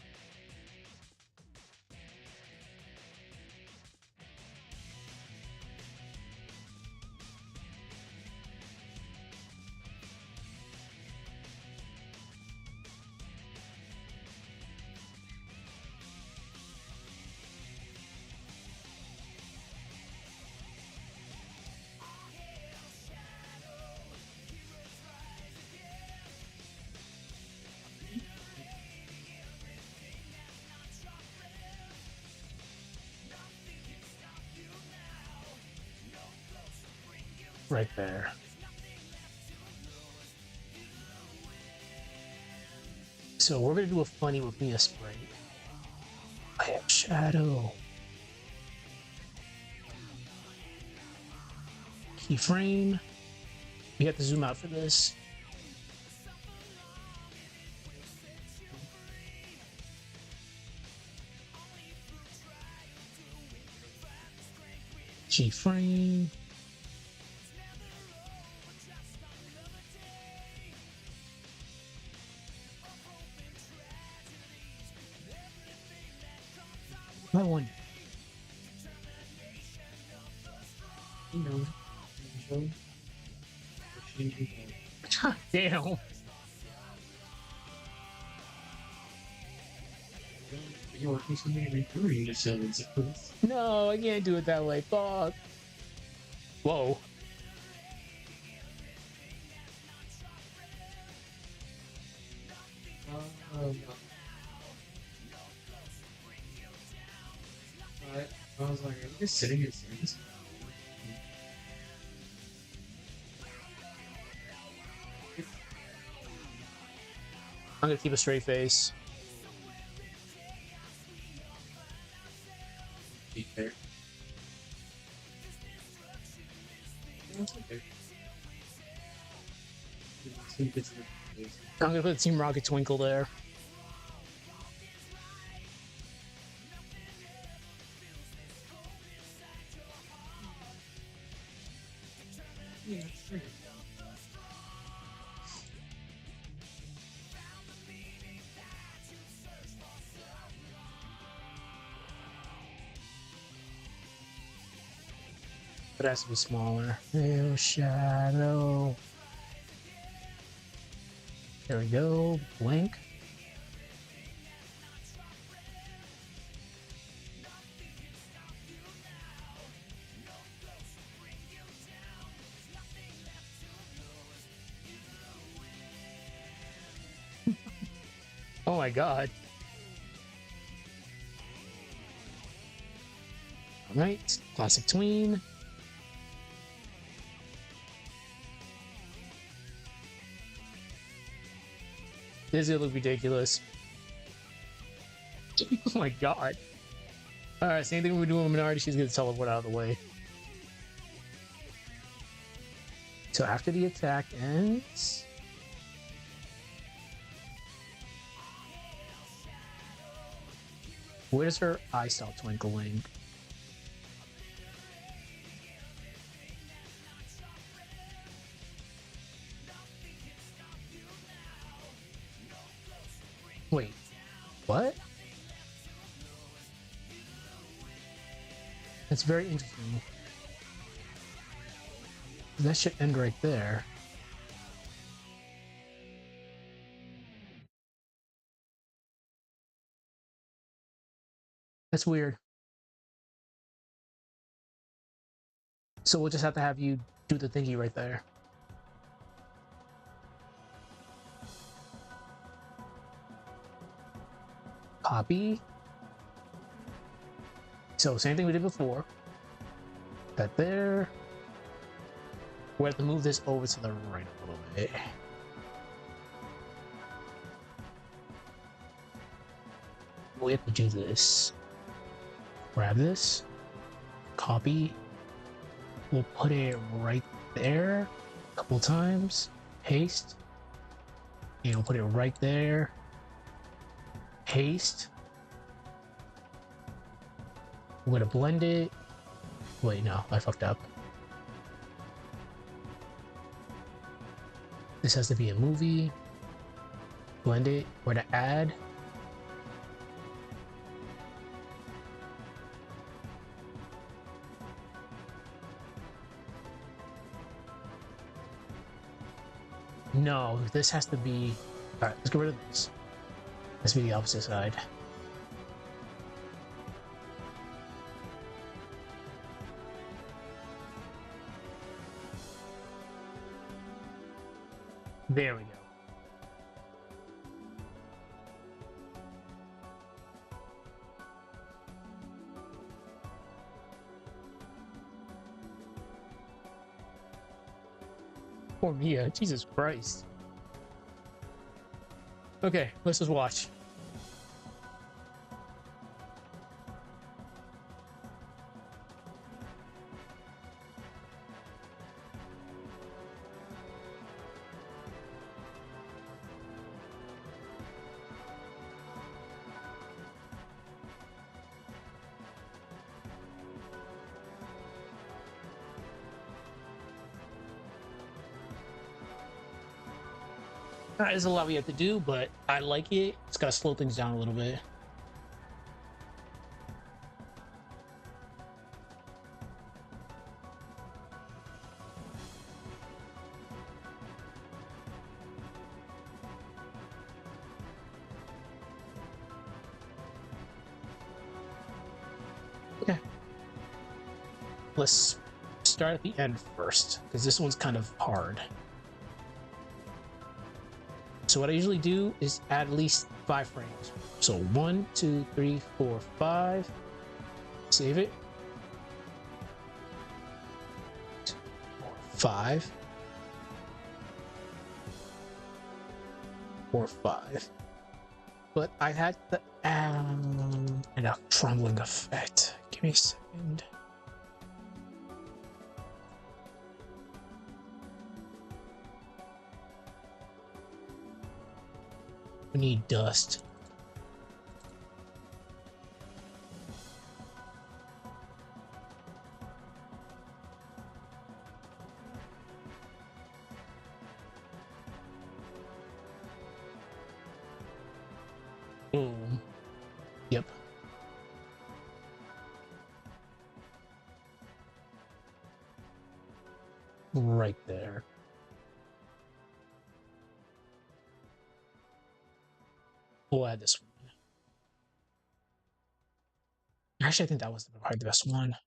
Right there. So we're gonna do a funny with me a Sprite. I have shadow. Keyframe. We have to zoom out for this. Keyframe. I wonder. Damn. No, I can't do it that way. Fuck. Whoa. Um, I was like, are you just sitting here saying this? I'm gonna keep a straight face. Be fair. That's okay. I'm gonna put Team Rocket Twinkle there. Yeah, sure. But it has to be smaller. Ew, shadow. There we go. Blink. Oh my god. Alright, classic tween. This is gonna look ridiculous. Oh my god. Alright, same thing we're doing with Minority, she's gonna teleport out of the way. So after the attack ends. Where does her eye stop twinkling? Wait, what? That's very interesting. That should end right there. That's weird. So we'll just have to have you do the thingy right there. Copy. So same thing we did before. That there. We have to move this over to the right a little bit. We have to do this. Grab this. Copy. We'll put it right there a couple times. Paste. And we'll put it right there. Paste. We're gonna blend it. Wait, no, I fucked up. This has to be a movie. Blend it. We're gonna add. No, this has to be... Alright, let's get rid of this. Let's be the opposite side. There we go. Poor Mia, Jesus Christ. Okay, let's just watch. There's a lot we have to do, but I like it. It's gotta slow things down a little bit. Okay. Let's start at the end first, because this one's kind of hard. So what I usually do is add at least 5 frames. So 1, 2, 3, 4, 5. Save it. 2, 4, 5. 4, 5. But I had the and a crumbling effect. Give me a second. We need dust. Boom. Yep. Right there. We'll add this one. Actually, I think that was probably the best one.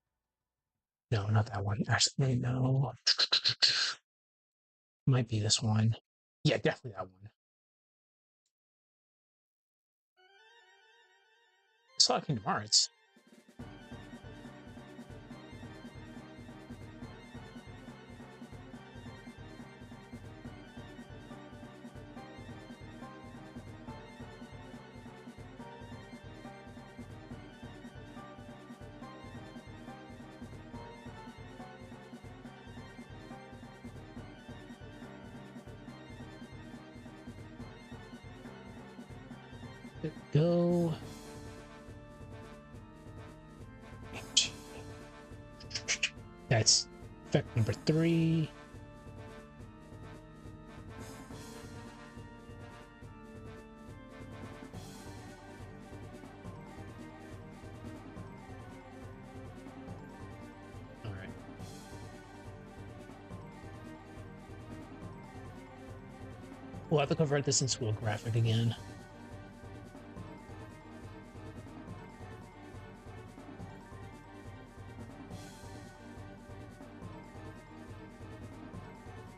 No, not that one. Actually, no. Might be this one. Yeah, definitely that one. It's like Kingdom Hearts. There we go. That's effect number 3. All right. We'll have to convert this into a graphic again.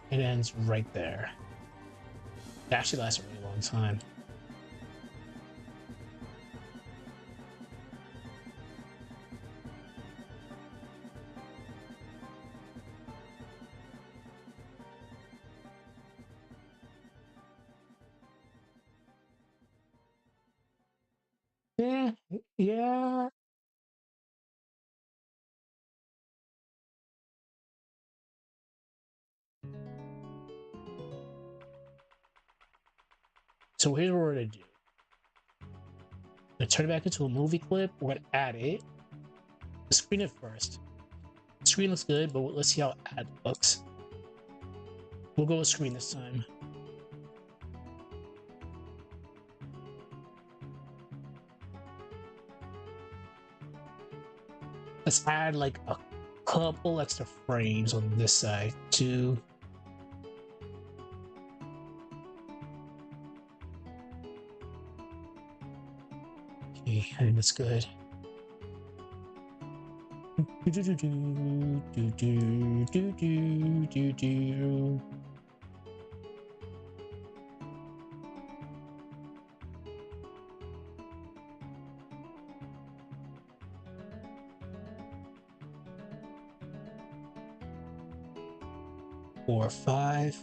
It ends right there. It actually lasts a really long time. Yeah, yeah. So here's what we're gonna do. I'm gonna turn it back into a movie clip. We're gonna add it. Screen it first. The screen looks good, but let's see how ad looks. We'll go with screen this time. Let's add like a couple extra frames on this side. 2. Okay, I think that's good. Do do do do do do do do do. Four, 5.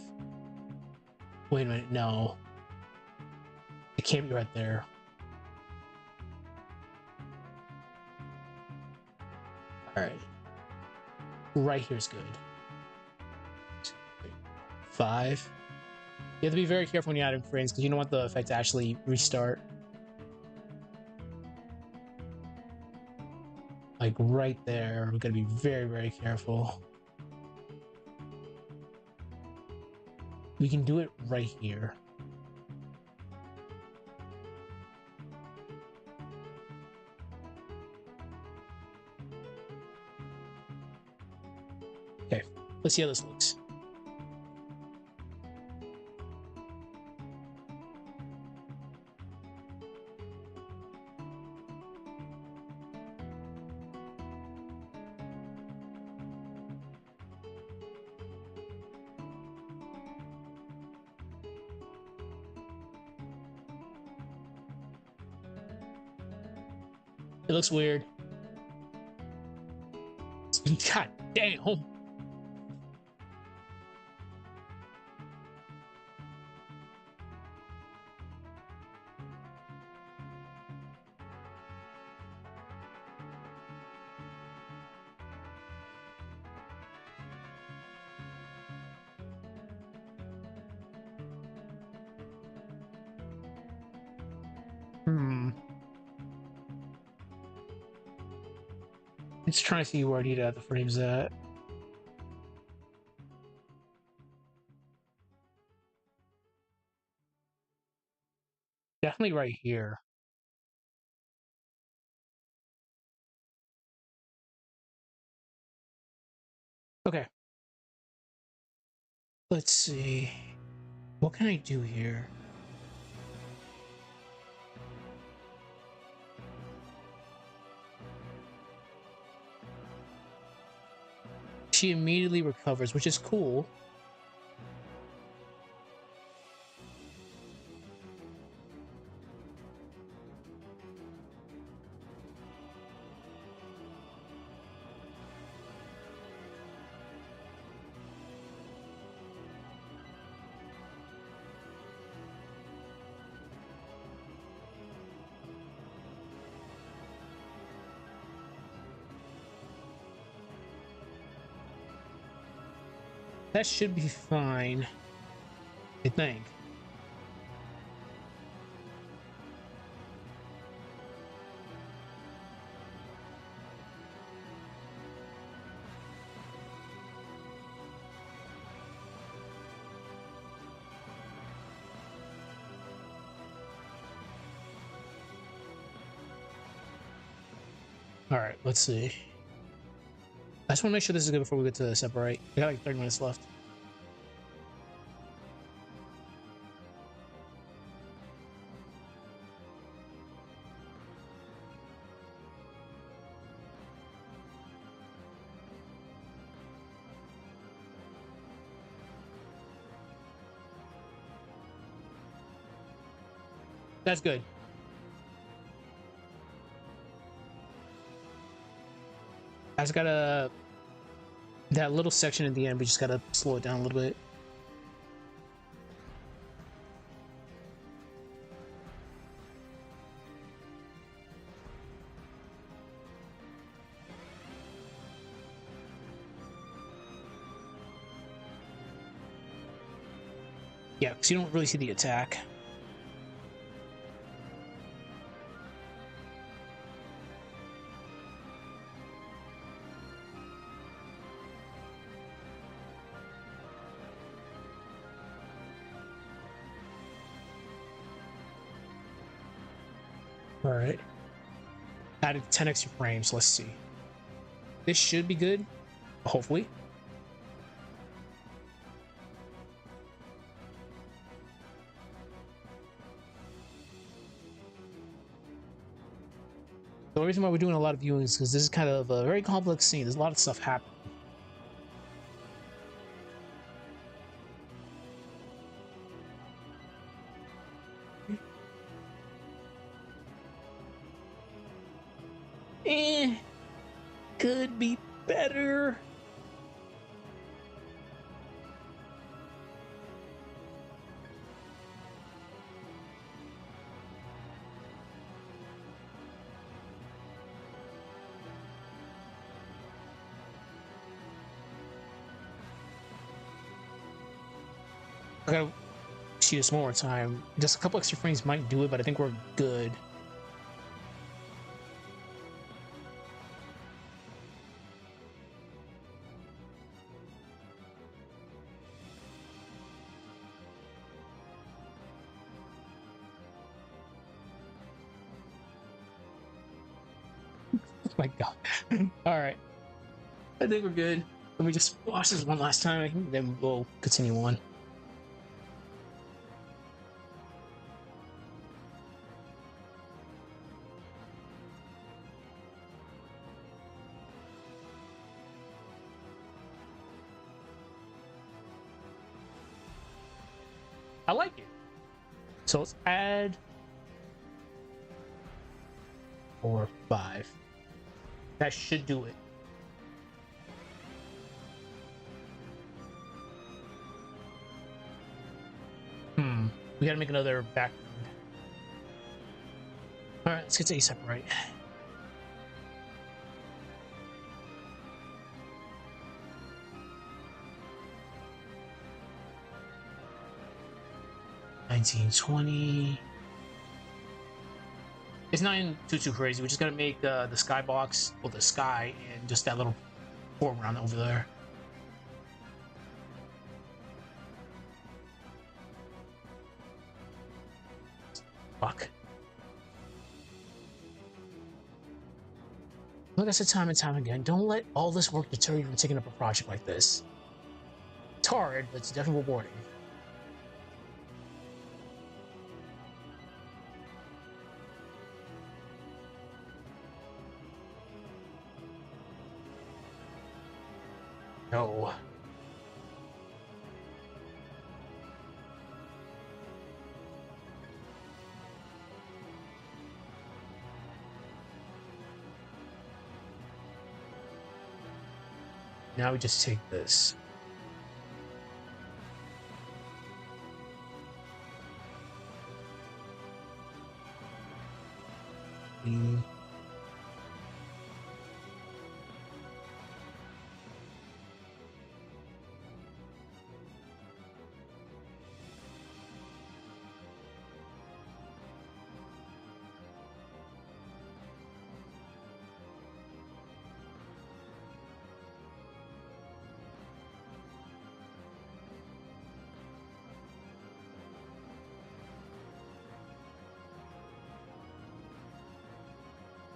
Wait a minute, no. It can't be right there. Alright. Right here's good. 5. You have to be very careful when you add in frames because you don't want the effect to actually restart. Like right there, we're gonna be very, very careful. We can do it right here. Okay, let's see how this looks. It looks weird. God damn. Let's try to see where I need to add the frames at. Definitely right here. Okay. Let's see. What can I do here? She immediately recovers, which is cool. That should be fine, I think. All right, let's see. I just want to make sure this is good before we get to Aseprite. We got like 30 minutes left. That's good. I just gotta... That little section at the end, we just gotta slow it down a little bit. Yeah, because you don't really see the attack. All right. Added 10 extra frames. Let's see. This should be good. Hopefully. The reason why we're doing a lot of viewing is because this is kind of a very complex scene. There's a lot of stuff happening. Could be better. I gotta see this one more time. Just a couple extra frames might do it, but I think we're good. Oh my god. Alright. I think we're good. Let me just watch this one last time, then we'll continue on. I like it. So let's add 4, 5. That should do it. We gotta make another background. Alright, let's get to Aseprite. $19.20. It's not even too crazy. We just gotta make the skybox, well, the sky, and just that little foreground over there. Fuck. Like I said time and time again, don't let all this work deter you from taking up a project like this. It's hard, but it's definitely rewarding. No. Now we just take this.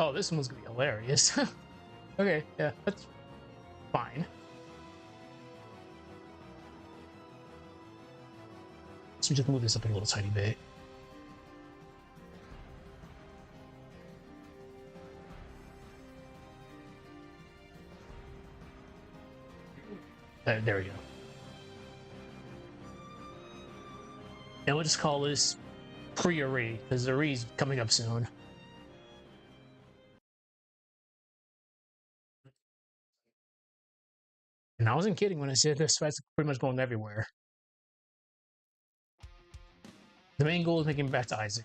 Oh, this one's gonna be hilarious. Okay, yeah, that's fine. So we just move this up a little tiny bit. There we go. And we'll just call this pre-array, because the array's coming up soon. And I wasn't kidding when I said this fight's pretty much going everywhere. The main goal is making it back to Isaac.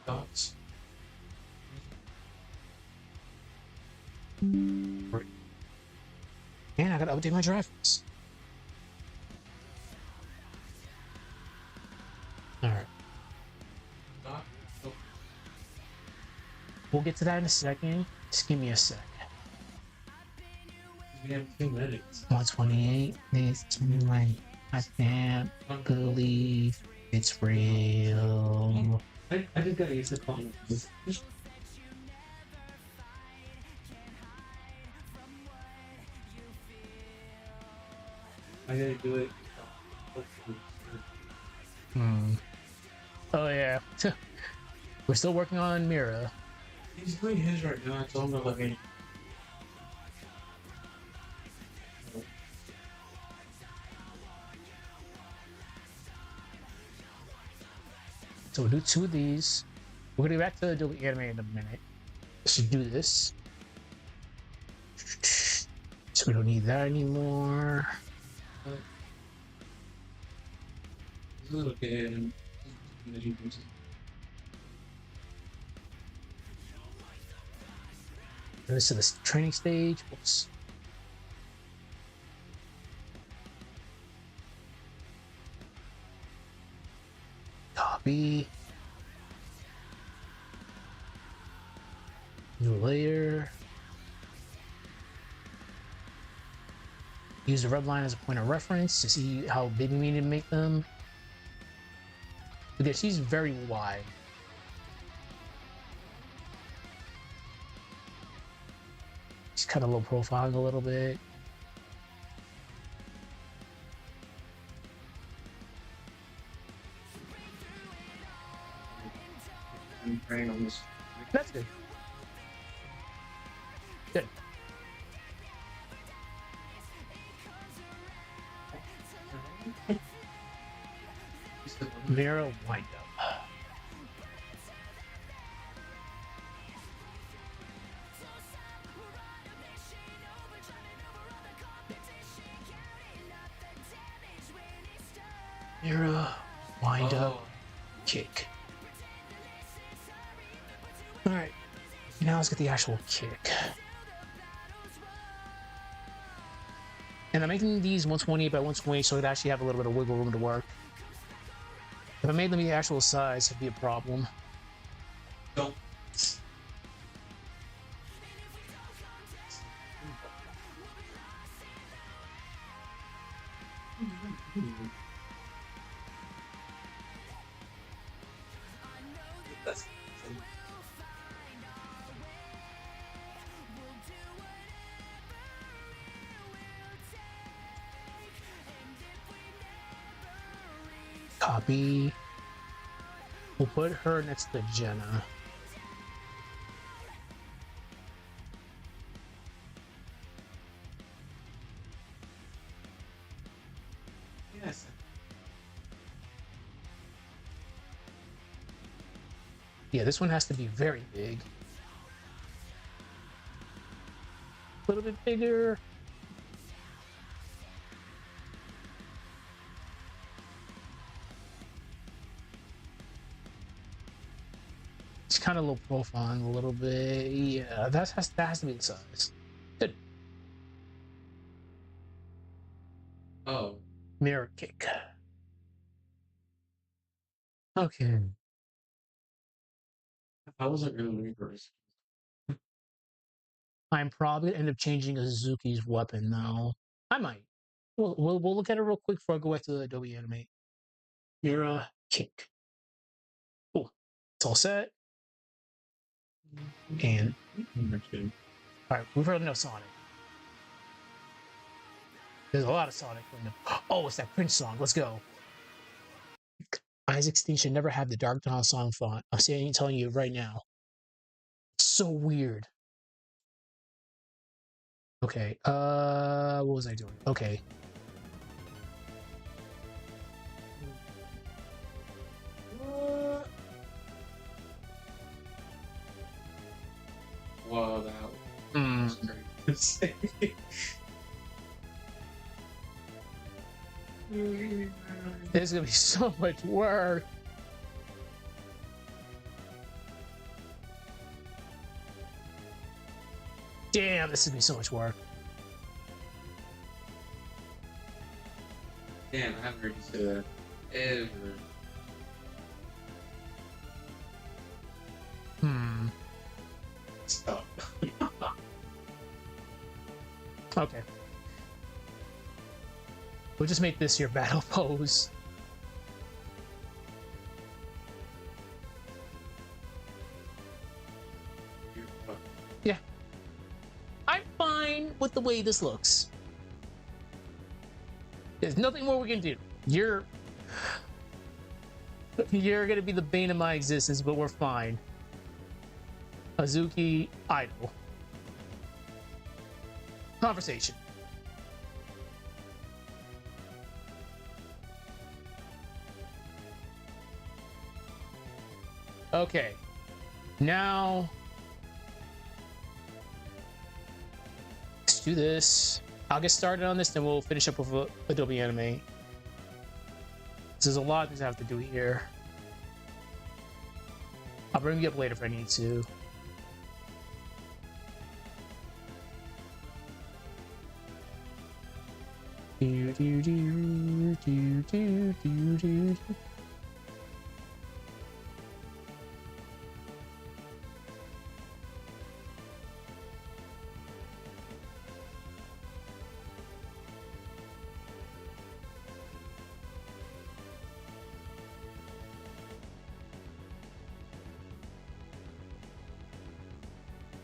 Thoughts? And I gotta update my graphics. Alright. We'll get to that in a second. Just give me a sec. We have 2 minutes. 128. This like I can't believe it's real. I just gotta use the phone. I gotta do it. Oh yeah. We're still working on Mira. He's doing his right now. I told him to let me. So we'll do 2 of these. We're gonna get back to Adobe Animate in a minute. So do this. So we don't need that anymore. It's a little bit. This to this training stage. Oops. Copy. New layer. Use the red line as a point of reference to see how big we need to make them. Because she's very wide. Just cut a low profile a little bit. I'm praying on this. That's good. Good. Mira wind up. Mirror, wind up, kick. All right, now let's get the actual kick. And I'm making these 128 by 128 so it actually have a little bit of wiggle room to work. If I made them the actual size, it'd be a problem. Don't. That's Copy. We'll put her next to Jenna. yes. Yeah, this one has to be very big. A little bit bigger. It's kind of low profile a little bit. Yeah, that has to be the size. Good. Oh, Mirror kick. Okay. I wasn't really reverse. I'm probably gonna end up changing Azuki's weapon though. I might. We'll look at it real quick before I go back to the Adobe Animate. Mirror kick. Cool. It's all set. And Actually, all right, we've heard enough Sonic. There's a lot of Sonic. Oh, it's that Prince song. Let's go. Isaac Steen should never have the Dark Dawn song font. Telling you right now. It's so weird. Okay. What was I doing? Okay. whoa, that was great. There's gonna be so much work. Damn, this is gonna be so much work. Damn, I haven't heard you say that ever. Stop. Okay. We'll just make this your battle pose. Yeah. I'm fine with the way this looks. There's nothing more we can do. You're gonna be the bane of my existence, but we're fine. Azuki idol. Conversation. Okay. Now let's do this. I'll get started on this, then we'll finish up with Adobe Animate. There's a lot of things I have to do here. I'll bring you up later if I need to. Do, do, do, do, do, do, do.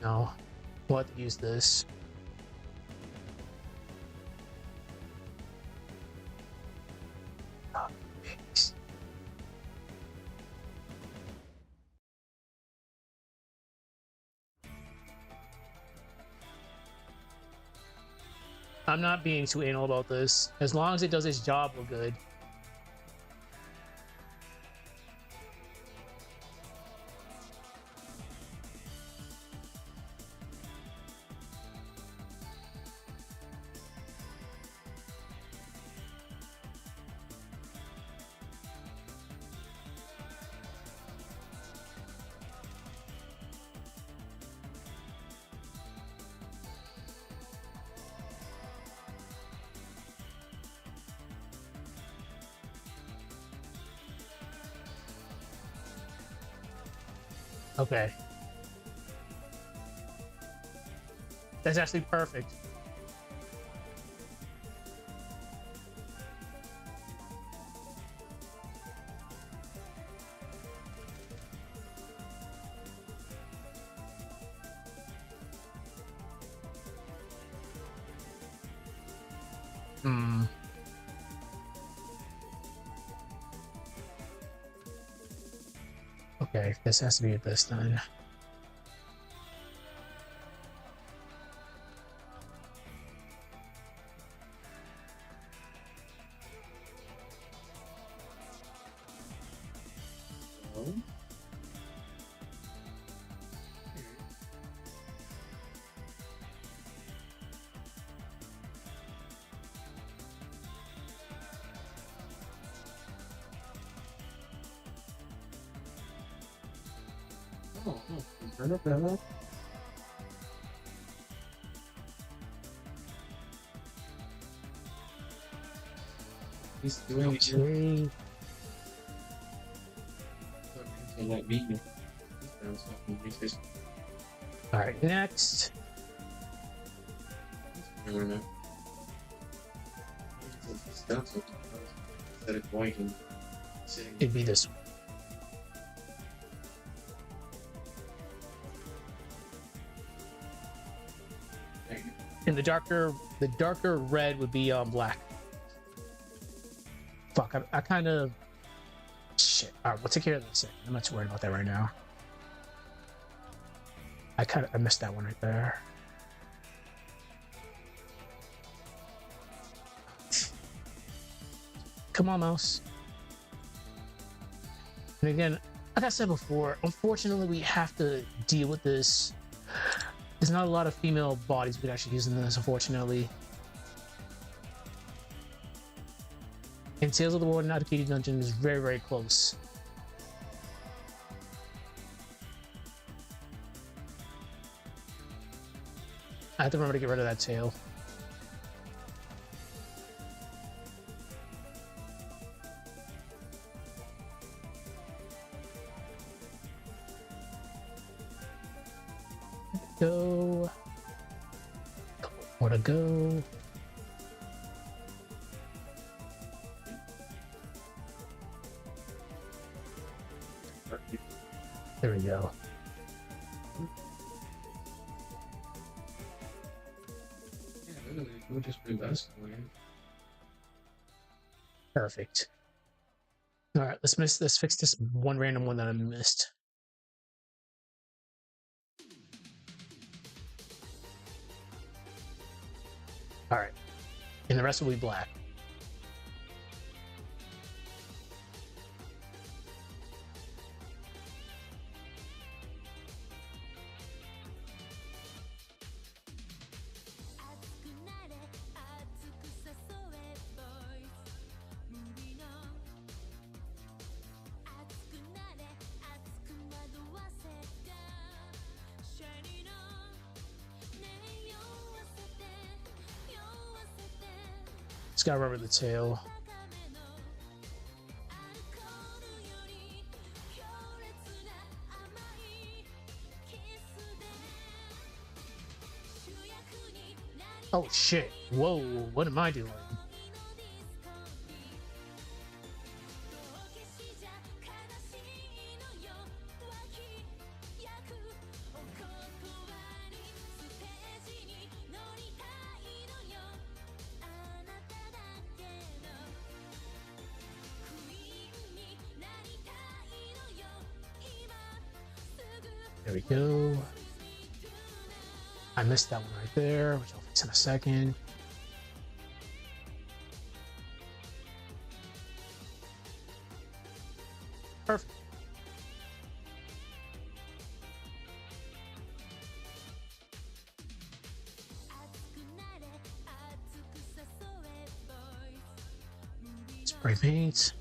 No, we'll have to use this. I'm not being too anal about this. As long as it does its job, we're good. Okay. That's actually perfect. Hmm. Okay, this has to be this then. Oh. Oh, underdeveloped. He's doing it here. Okay. Like me. He's down something. He's just All right, next. doing it. He's done something. Instead of going and sitting. It'd be this one. And the darker red would be black. Fuck, I kind of shit. All right, we'll take care of this. I'm not too worried about that right now. I missed that one right there. Come on, mouse. And again, like I said before, unfortunately, we have to deal with this. There's not a lot of female bodies we could actually use in this, unfortunately. And Tales of the Weyard and Advocated Dungeon is very, very close. I have to remember to get rid of that tail. Go. Where to go? There we go. Yeah, literally, we'll just do best. Perfect. All right, let's fix this one random one that I missed. All right, and the rest will be black. Just gotta remember the tail. Oh shit. Whoa, what am I doing? There we go. I missed that one right there, which I'll fix in a second. Perfect. Spray paint.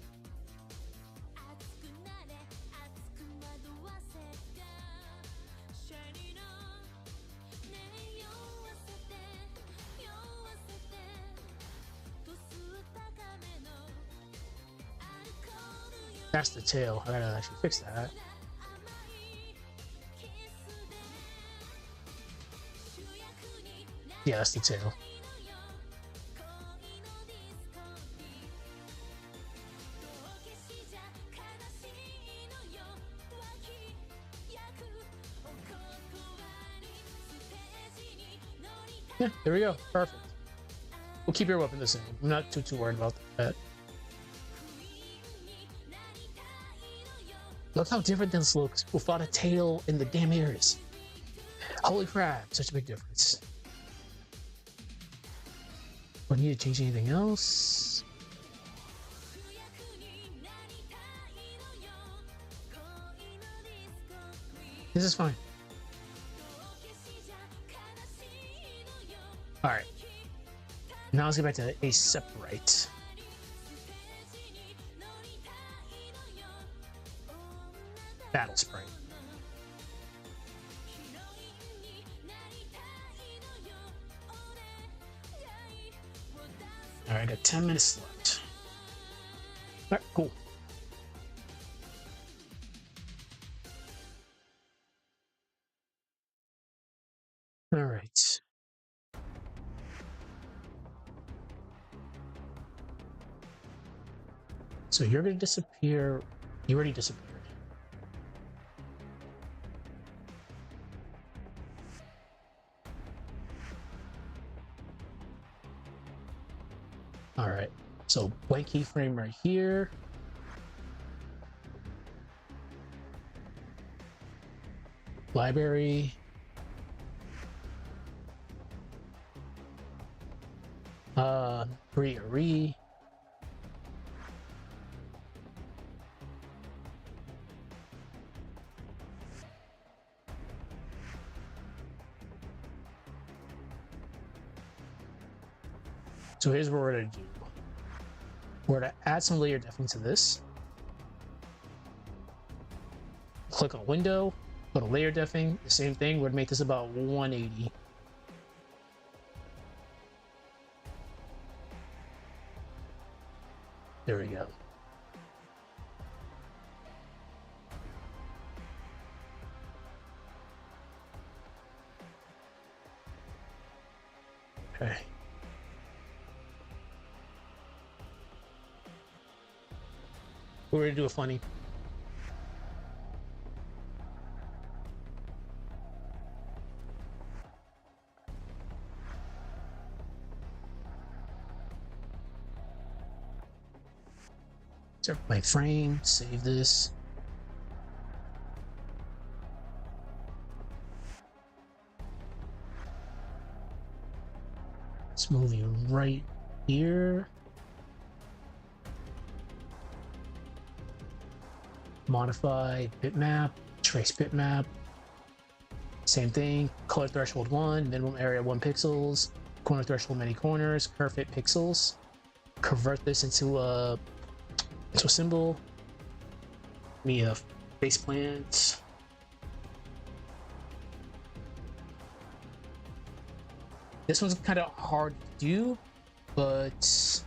That's the tail. I gotta actually fix that. Yeah, that's the tail. Yeah, there we go. Perfect. We'll keep your weapon the same. I'm not too worried about that. Look how different this looks without a tail in the damn ears. Holy crap, such a big difference. Do I need to change anything else? This is fine. Alright. Now let's get back to Aseprite. Battle Sprite. Alright, I got 10 minutes left. Alright, cool. Alright. So you're gonna disappear. You already disappeared. Alright. So blank keyframe right here. Library. Re. So here's what we're gonna do. We're gonna add some layer deafening to this. Click on window, go to layer deafening, the same thing. We're gonna make this about 180. There we go. Okay. We're gonna do a funny. Start my frame, save this. Let's move you right here. Modify bitmap, trace bitmap. Same thing, color threshold 1, minimum area 1 pixels, corner threshold many corners, curve fit pixels. Convert this into a symbol. Give me a face plant. This one's kind of hard to do, but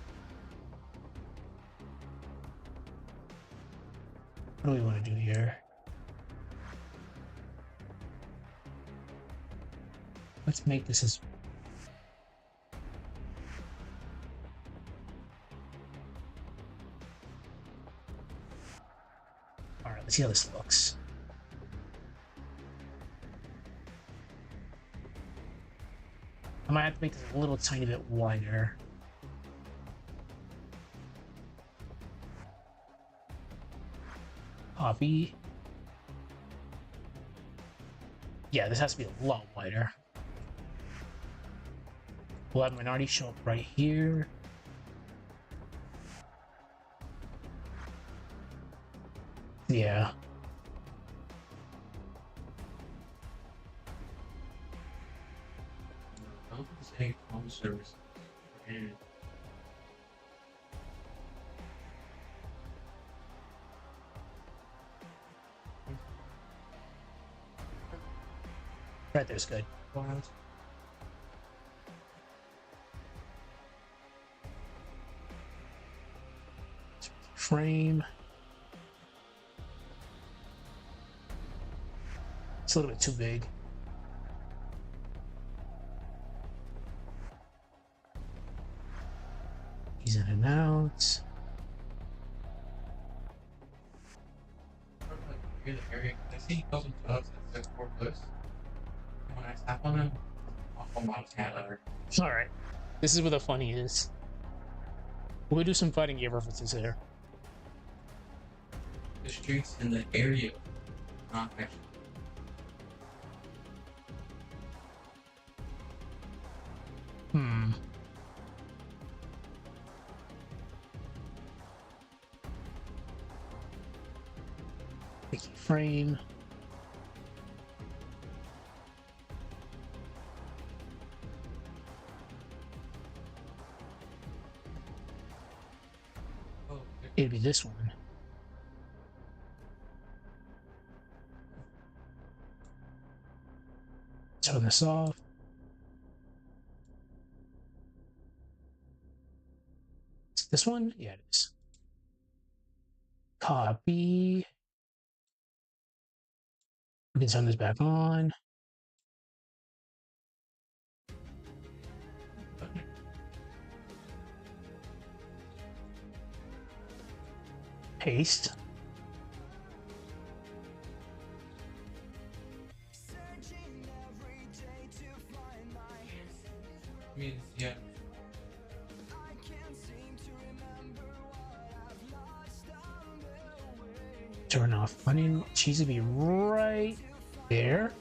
what do we want to do here? Let's make this as alright, let's see how this looks. I might have to make this a little tiny bit wider. Copy. Yeah, this has to be a lot wider. We'll have minority show up right here. Yeah. Say home service. And Right there's good. Frame. It's a little bit too big. notes. Hear the area. I see he goes into tubs at 6 4 clips. And when I tap on him, off on my cat. All right, this is where the funny is. We'll do some fighting game references here. The streets in the area, not actually. Frame. Oh, It'd be this one. Turn this off. Is this one? Yeah, it is. Copy. We can turn this back on. Paste. means, yeah. Turn off onion. Cheese would be right there.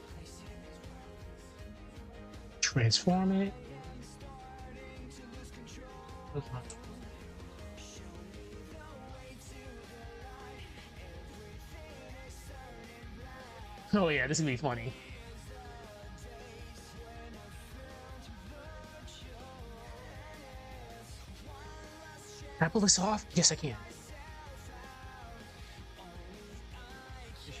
Transform it. Oh yeah, this would be funny. Can I pull this off? Yes, I can. It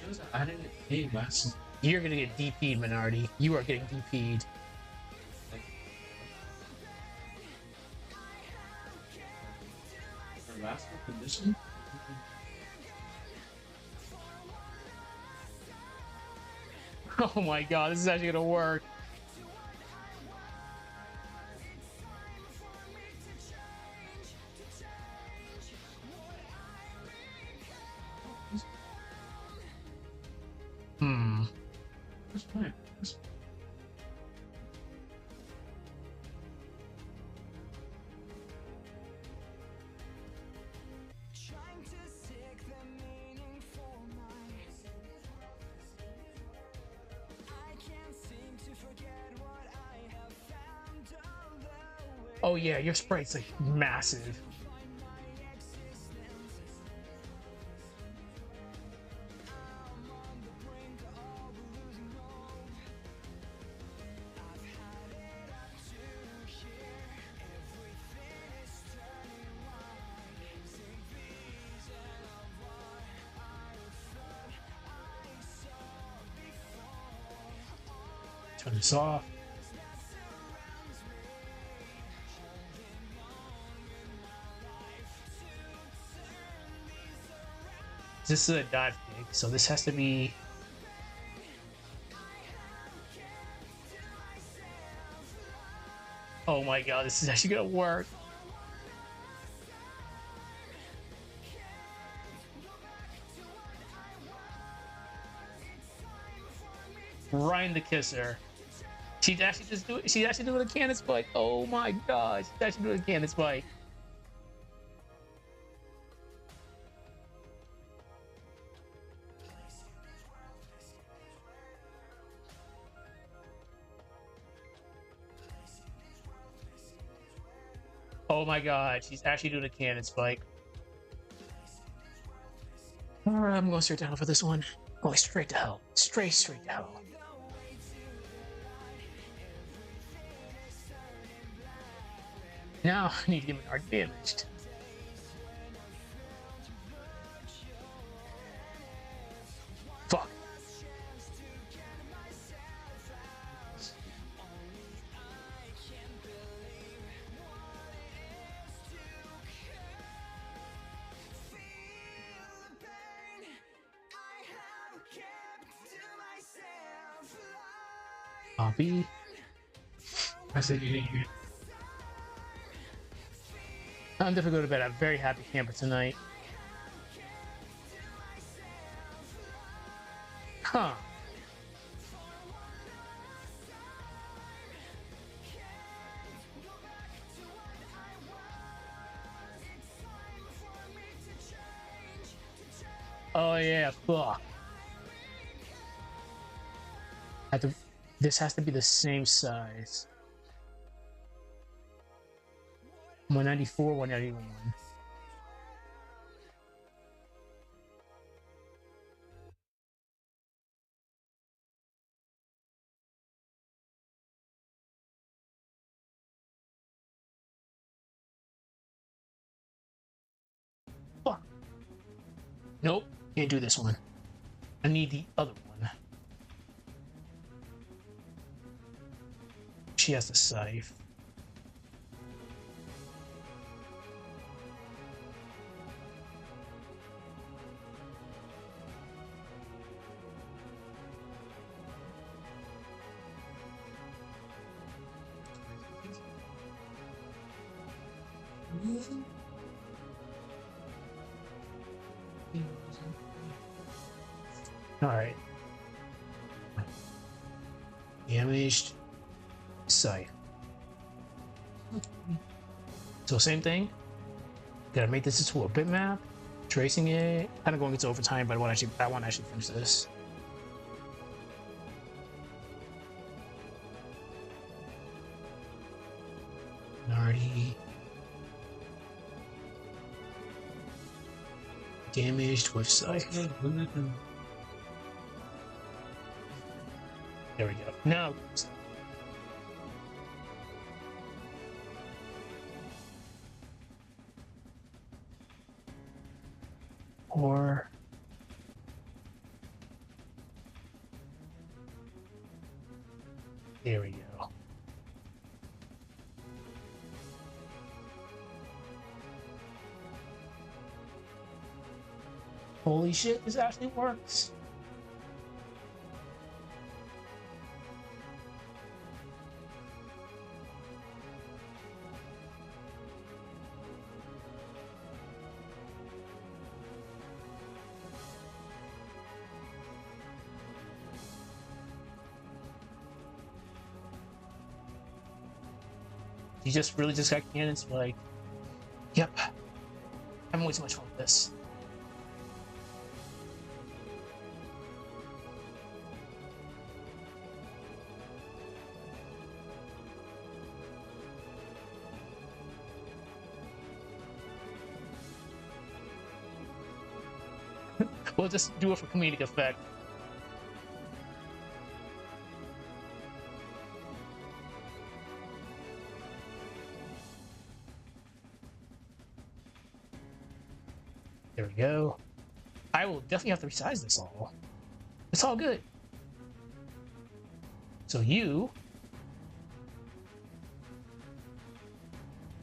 shows that I didn't pay last. You're gonna get DP'd, Minority. You are getting DP'd. For last condition? Oh my god, this is actually gonna work. That's fine. Oh yeah, your sprite's like massive. Turn this off. This is a dive kick, so this has to be. Oh my god, this is actually gonna work. Ryan the Kisser. She's actually doing a cannon spike. Oh my god, she's actually doing a cannon spike. Oh my god, she's actually doing a cannon spike. Alright, I'm going straight down for this one. Going straight to hell. Straight to hell. Now I need to get my art damaged. Fuck. Copy. I said you didn't hear. I'm definitely going to bed a very happy camper tonight. Huh. Oh yeah, fuck. This has to be the same size. 194, 191. Fuck. Nope, can't do this one. I need the other one. She has the scythe. All right. Damaged scythe. So same thing. Gotta make this into a bitmap. Tracing it. Kind of going into overtime, but I want to actually finish this. Already damaged with scythe. There we go. Now. Or there we go. Holy shit, this actually works. You just really just got cannons like, yep, I'm having way too much fun with this. We'll just do it for comedic effect. There we go. I will definitely have to resize this all. It's all good. So you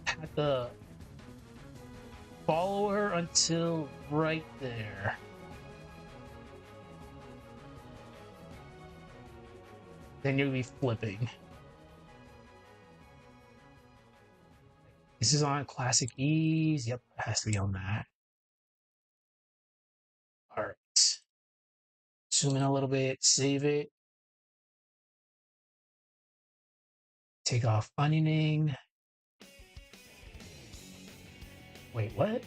had the follower until right there. Then you'll be flipping. This is on classic ease. Yep, it has to be on that. All right. Zoom in a little bit, save it. Take off onioning. Wait, what?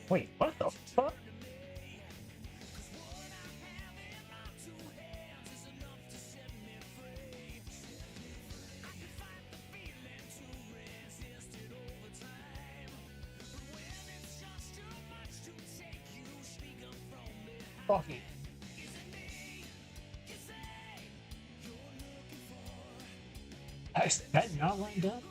Wait, what the fuck? Fuck it. Is that not lined up?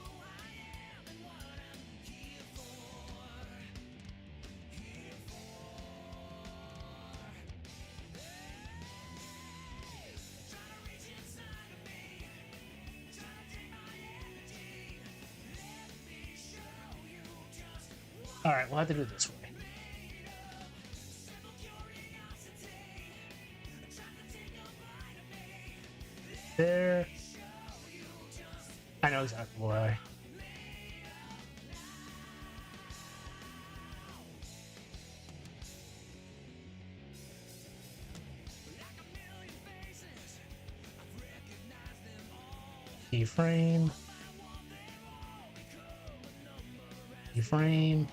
All right, we'll have to do it this way. there. I know exactly why. Keyframe. Keyframe.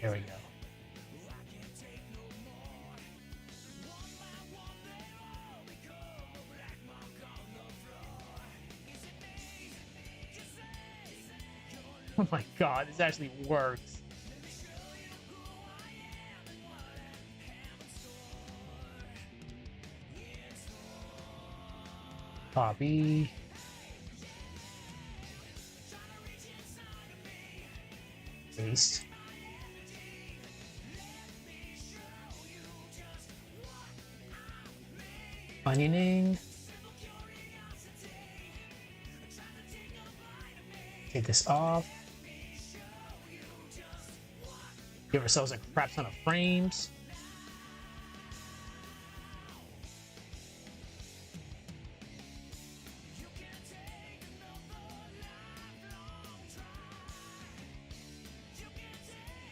There we go. Oh my god, this actually works. Copy. Paste. Onioning. Take this off. Give ourselves a crap ton of frames.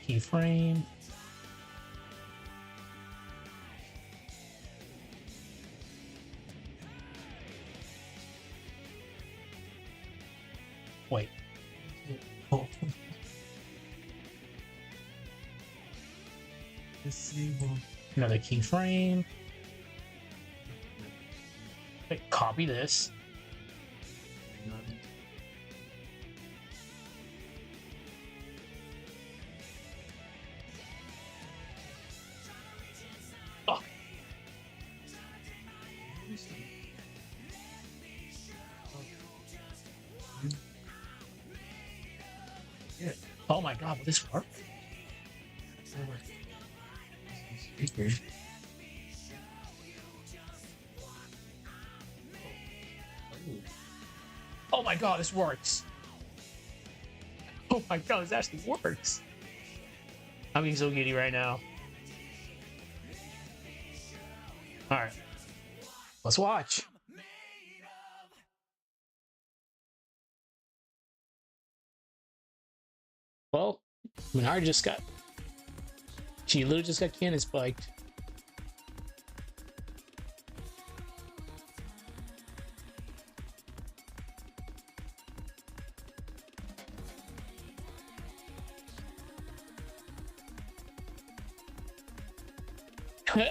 Keyframe. Wait. Oh. Disable. Another keyframe. Wait, copy this. Oh. Yeah. Oh my god, will this work? Speaker. Oh my god, this works. Oh my god, this actually works. I'm being so giddy right now. Alright. Let's watch. Well, Menard just got... She literally just got cannon spiked.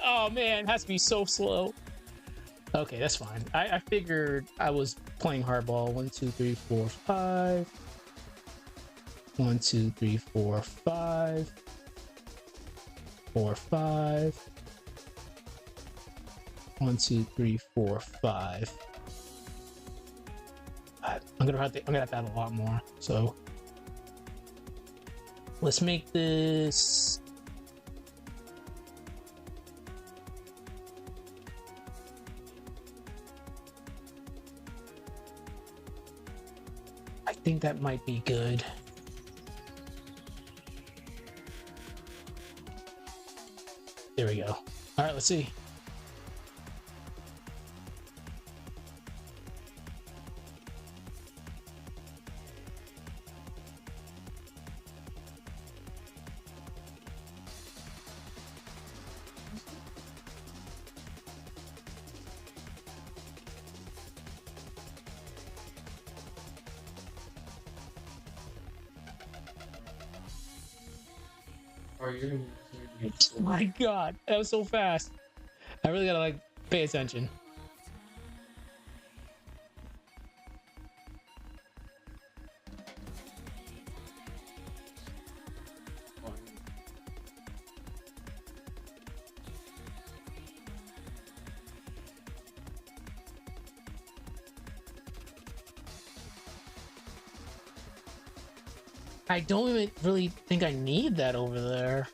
Oh man, it has to be so slow. Okay, that's fine. I figured I was playing hardball. 1, 2, 3, 4, 5. 1, 2, 3, 4, 5. 4, 5. 1, 2, 3, 4, 5. I'm gonna have to add a lot more. So let's make this. I think that might be good. There we go. All right, let's see. Or you're gonna Oh my god, that was so fast. I really gotta like pay attention. I don't even really think I need that over there.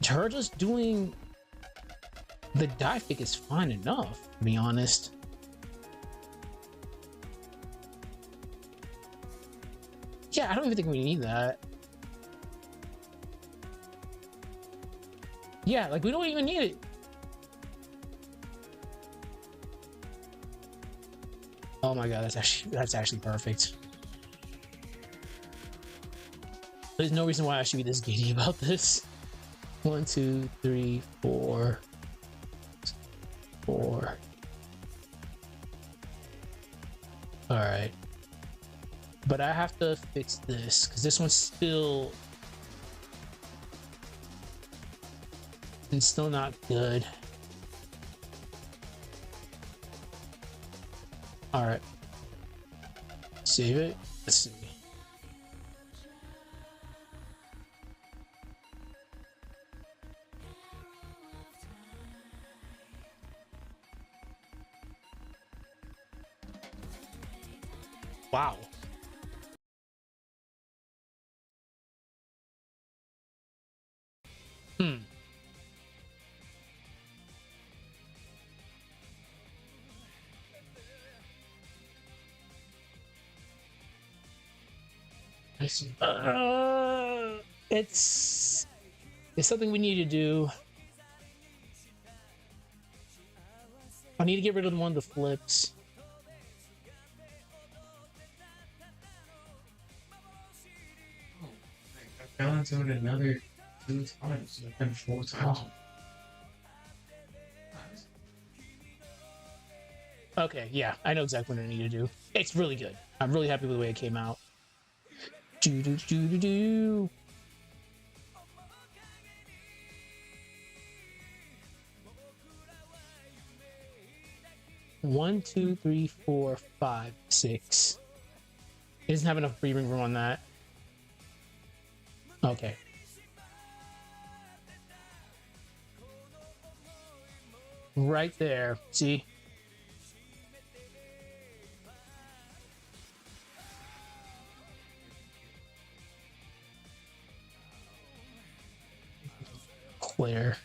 Her just doing the die pick is fine enough, to be honest. Yeah, I don't even think we need that. Yeah, like we don't even need it. Oh my god, that's actually perfect. There's no reason why I should be this giddy about this. 1, 2, 3, 4. 4. Alright. But I have to fix this, because this one's still... It's still not good. Alright. Save it. Let's see. Wow. It's something we need to do. I need to get rid of one of the flips. Oh, I fell into it another 2 times, and 4 times. Okay, yeah, I know exactly what I need to do. It's really good. I'm really happy with the way it came out. Do do do do do. One, 2, 3, 4, 5, 6. It doesn't have enough breathing room on that. Okay. Right there. See? Clear.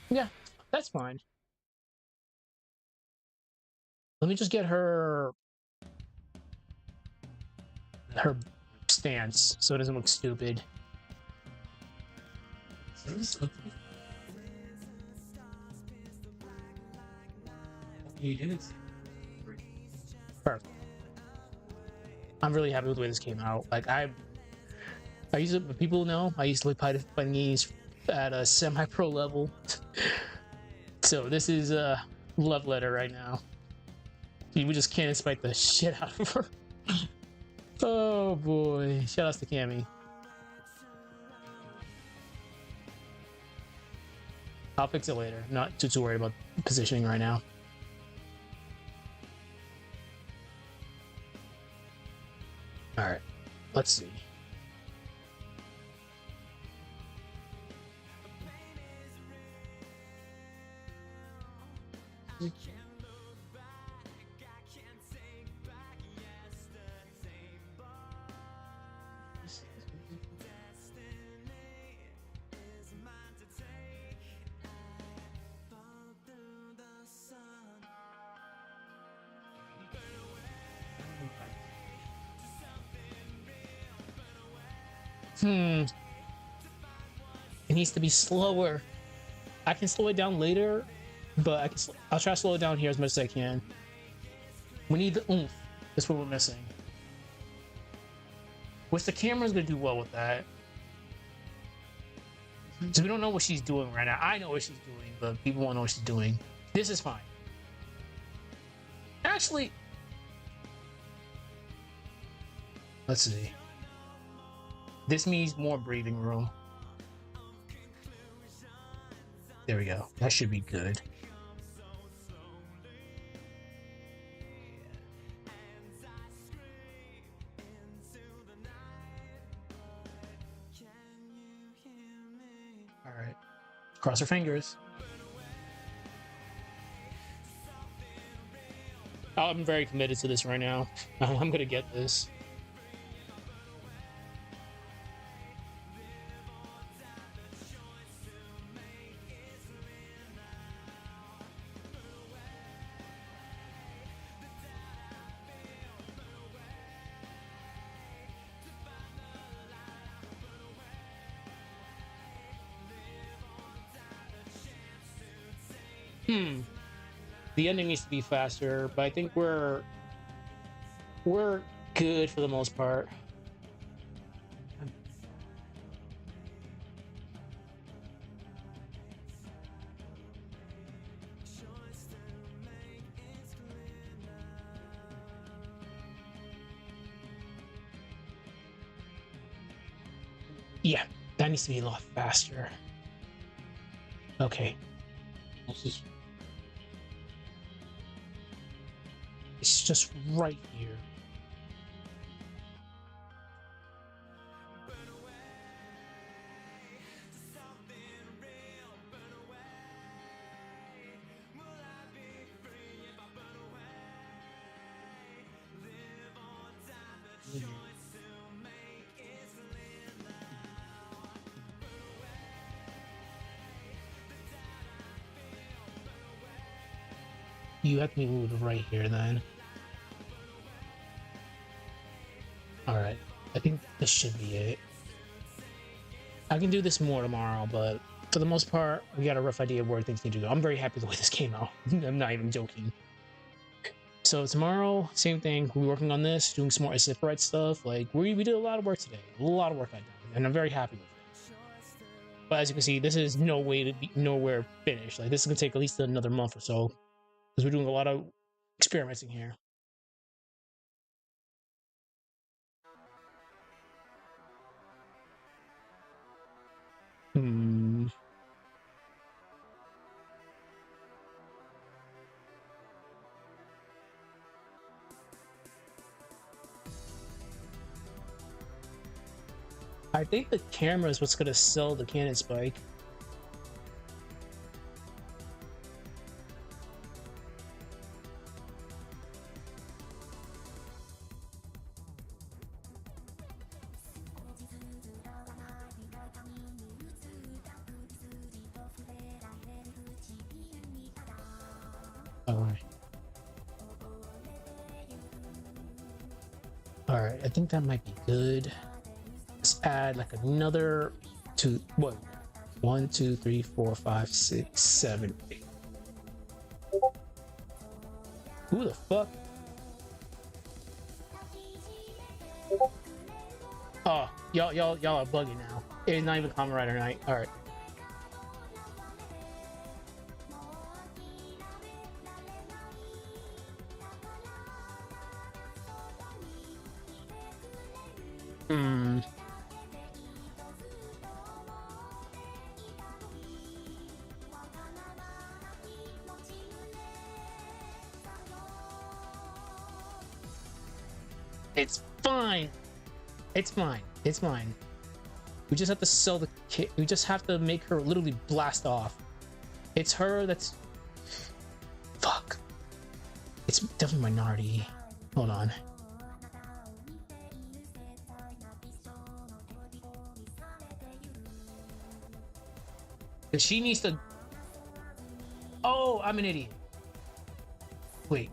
Yeah, that's fine. Let me just get her stance so it doesn't look stupid. You didn't. Perfect. I'm really happy with the way this came out. Like I used to, people know I used to play Pythonese at a semi-pro level. So this is a love letter right now. We just can't inspect the shit out of her. Oh boy. Shout outs to Cammy. I'll fix it later. Not too worried about positioning right now. Alright. Let's see. It needs to be slower. I can slow it down later, but I'll try to slow it down here as much as I can. We need the oomph. That's what we're missing. Which the camera's gonna do well with that. So we don't know what she's doing right now. I know what she's doing, but people won't know what she's doing. This is fine. Actually, let's see. This needs more breathing room. There we go. That should be good. All right. Cross our fingers. Oh, I'm very committed to this right now. I'm gonna get this. The ending needs to be faster, but I think we're good for the most part. Yeah, that needs to be a lot faster. Okay. It's just right here. You have to be moved right here then. Alright, I think this should be it. I can do this more tomorrow, but for the most part, we got a rough idea of where things need to go. I'm very happy the way this came out. I'm not even joking. So tomorrow, same thing. We're working on this, doing some more Aseprite stuff. Like we did a lot of work today. A lot of work I did, and I'm very happy with it. But as you can see, this is no way to be nowhere finished. Like this is gonna take at least another month or so, because we're doing a lot of experimenting here. I think the camera is what's gonna sell the Canon Spike. Alright. Alright, I think that might be good. Let's add like another two. What? 1, 2, 3, 4, 5, 6, 7, 8. Who the fuck? Oh, y'all are bugging now. It's not even Kamen Rider Night. All right. It's fine. It's fine. It's fine. We just have to sell the kit. We just have to make her literally blast off. It's her that's... Fuck. It's definitely minority. Hold on. She needs to... Oh, I'm an idiot. Wait.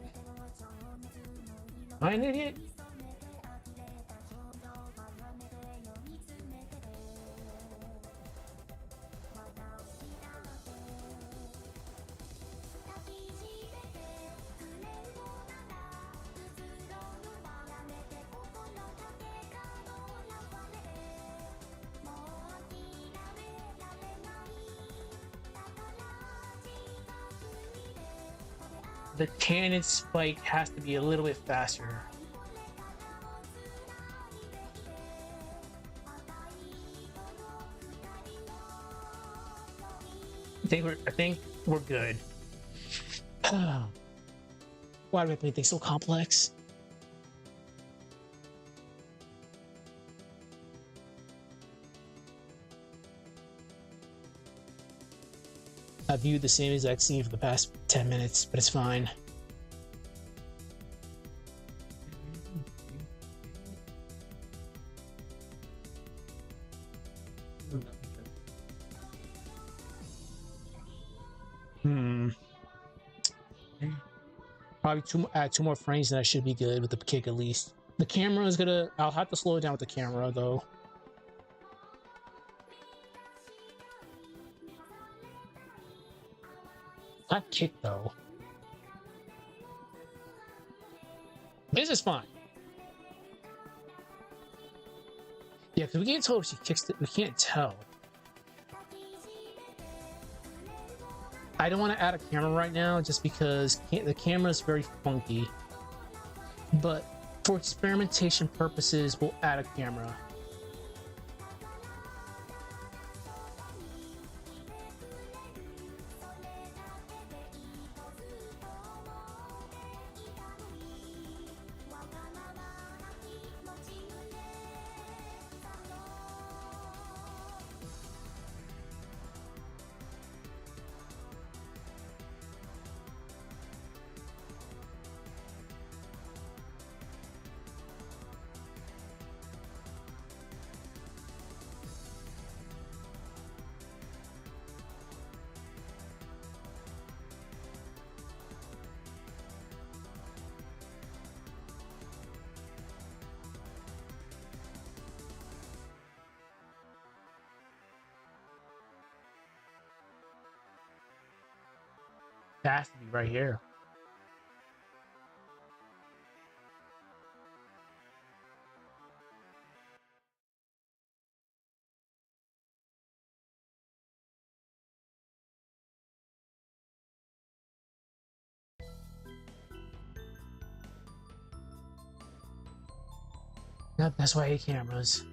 Am I an idiot? The cannon spike has to be a little bit faster. I think we're good. Why do we have to make things so complex? I've viewed the same exact scene for the past 10 minutes, but it's fine. Probably add 2 more frames and I should be good with the kick at least. The camera is gonna... I'll have to slow it down with the camera though. Not kick though. This is fine. Yeah, because we can't tell if she kicks it. We can't tell. I don't want to add a camera right now just because the camera is very funky. But for experimentation purposes, we'll add a camera. That has to be right here. That's why I hate cameras.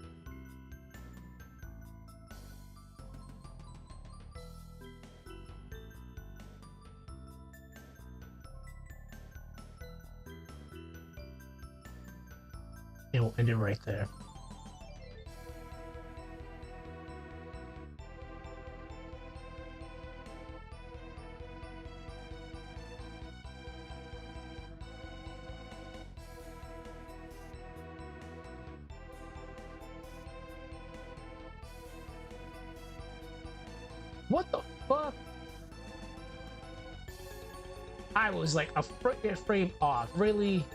It will end it right there. What the fuck? I was like a frame off. Really?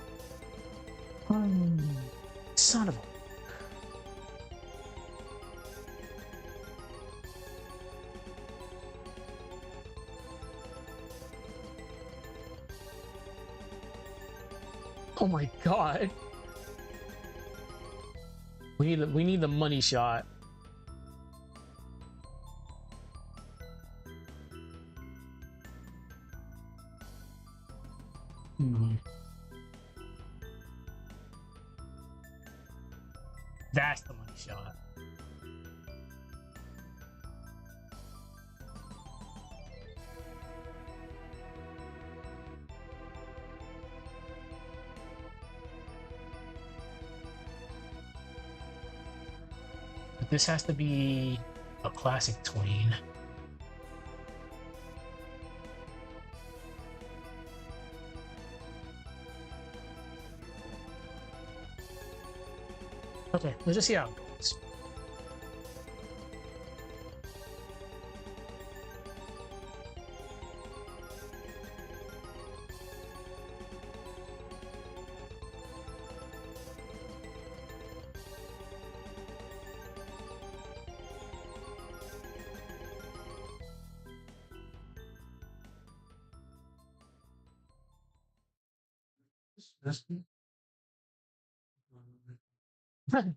Son of a... Oh my god. We need the money shot. That's the money shot. But this has to be a classic tween. Okay, let's just see how it goes.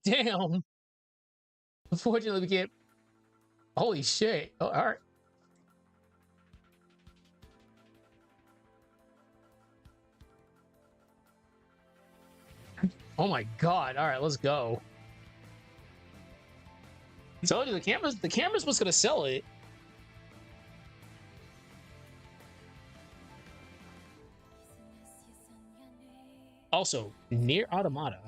Damn! Unfortunately, we can't... Holy shit. Oh, alright. Oh my god. Alright, let's go. I told you, the camera's what's gonna sell it. Also, near Automata.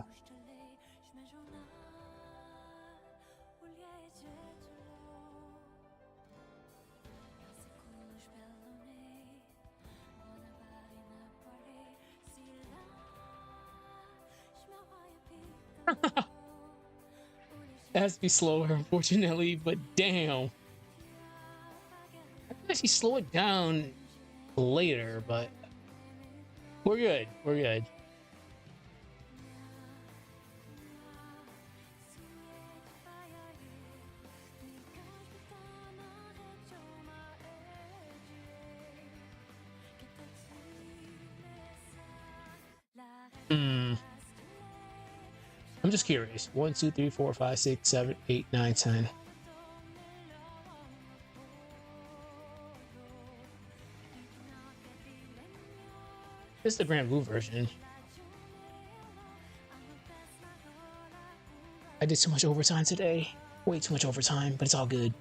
It has to be slower, unfortunately, but damn. I can actually slow it down later, but we're good. We're good. Hmm. I'm just curious. 1, 2, 3, 4, 5, 6, 7, 8, 9, 10. This is the Grand Blue version. I did so much overtime today. Way too much overtime, but it's all good.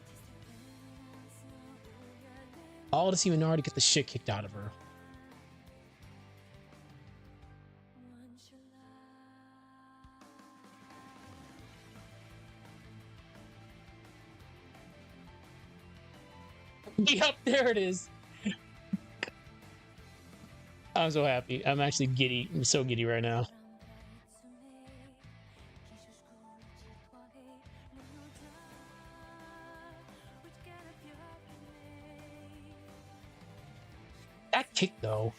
All to see Minari get the shit kicked out of her. Yep, there it is. I'm so happy. I'm actually giddy. I'm so giddy right now. That kick, though.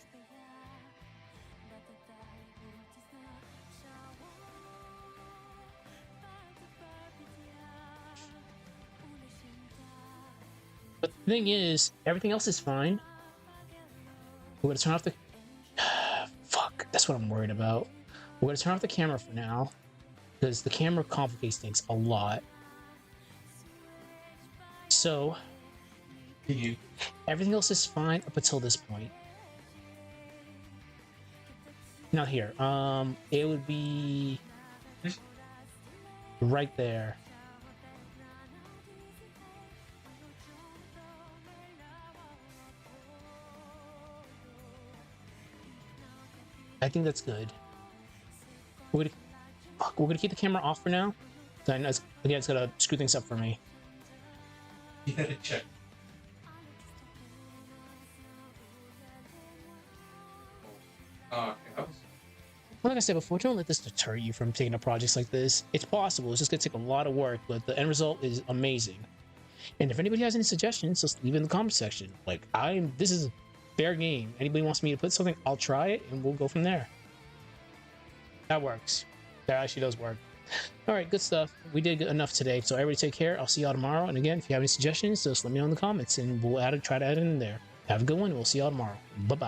But the thing is, everything else is fine. We're gonna turn off the... Fuck, that's what I'm worried about. We're gonna turn off the camera for now, because the camera complicates things a lot. So, everything else is fine up until this point. Not here. It would be right there. I think that's good. We're gonna keep the camera off for now. Then again, it's gonna screw things up for me. You had to check. Okay, that was... Like I said before, don't let this deter you from taking up projects like this. It's possible. It's just gonna take a lot of work, but the end result is amazing. And if anybody has any suggestions, just leave it in the comment section. Like this is fair game. Anybody wants me to put something, I'll try it, and we'll go from there. That works. That actually does work. All right, good stuff. We did enough today, so everybody take care. I'll see y'all tomorrow. And again, if you have any suggestions, just let me know in the comments, and we'll try to add it in there. Have a good one, and we'll see y'all tomorrow. Bye-bye.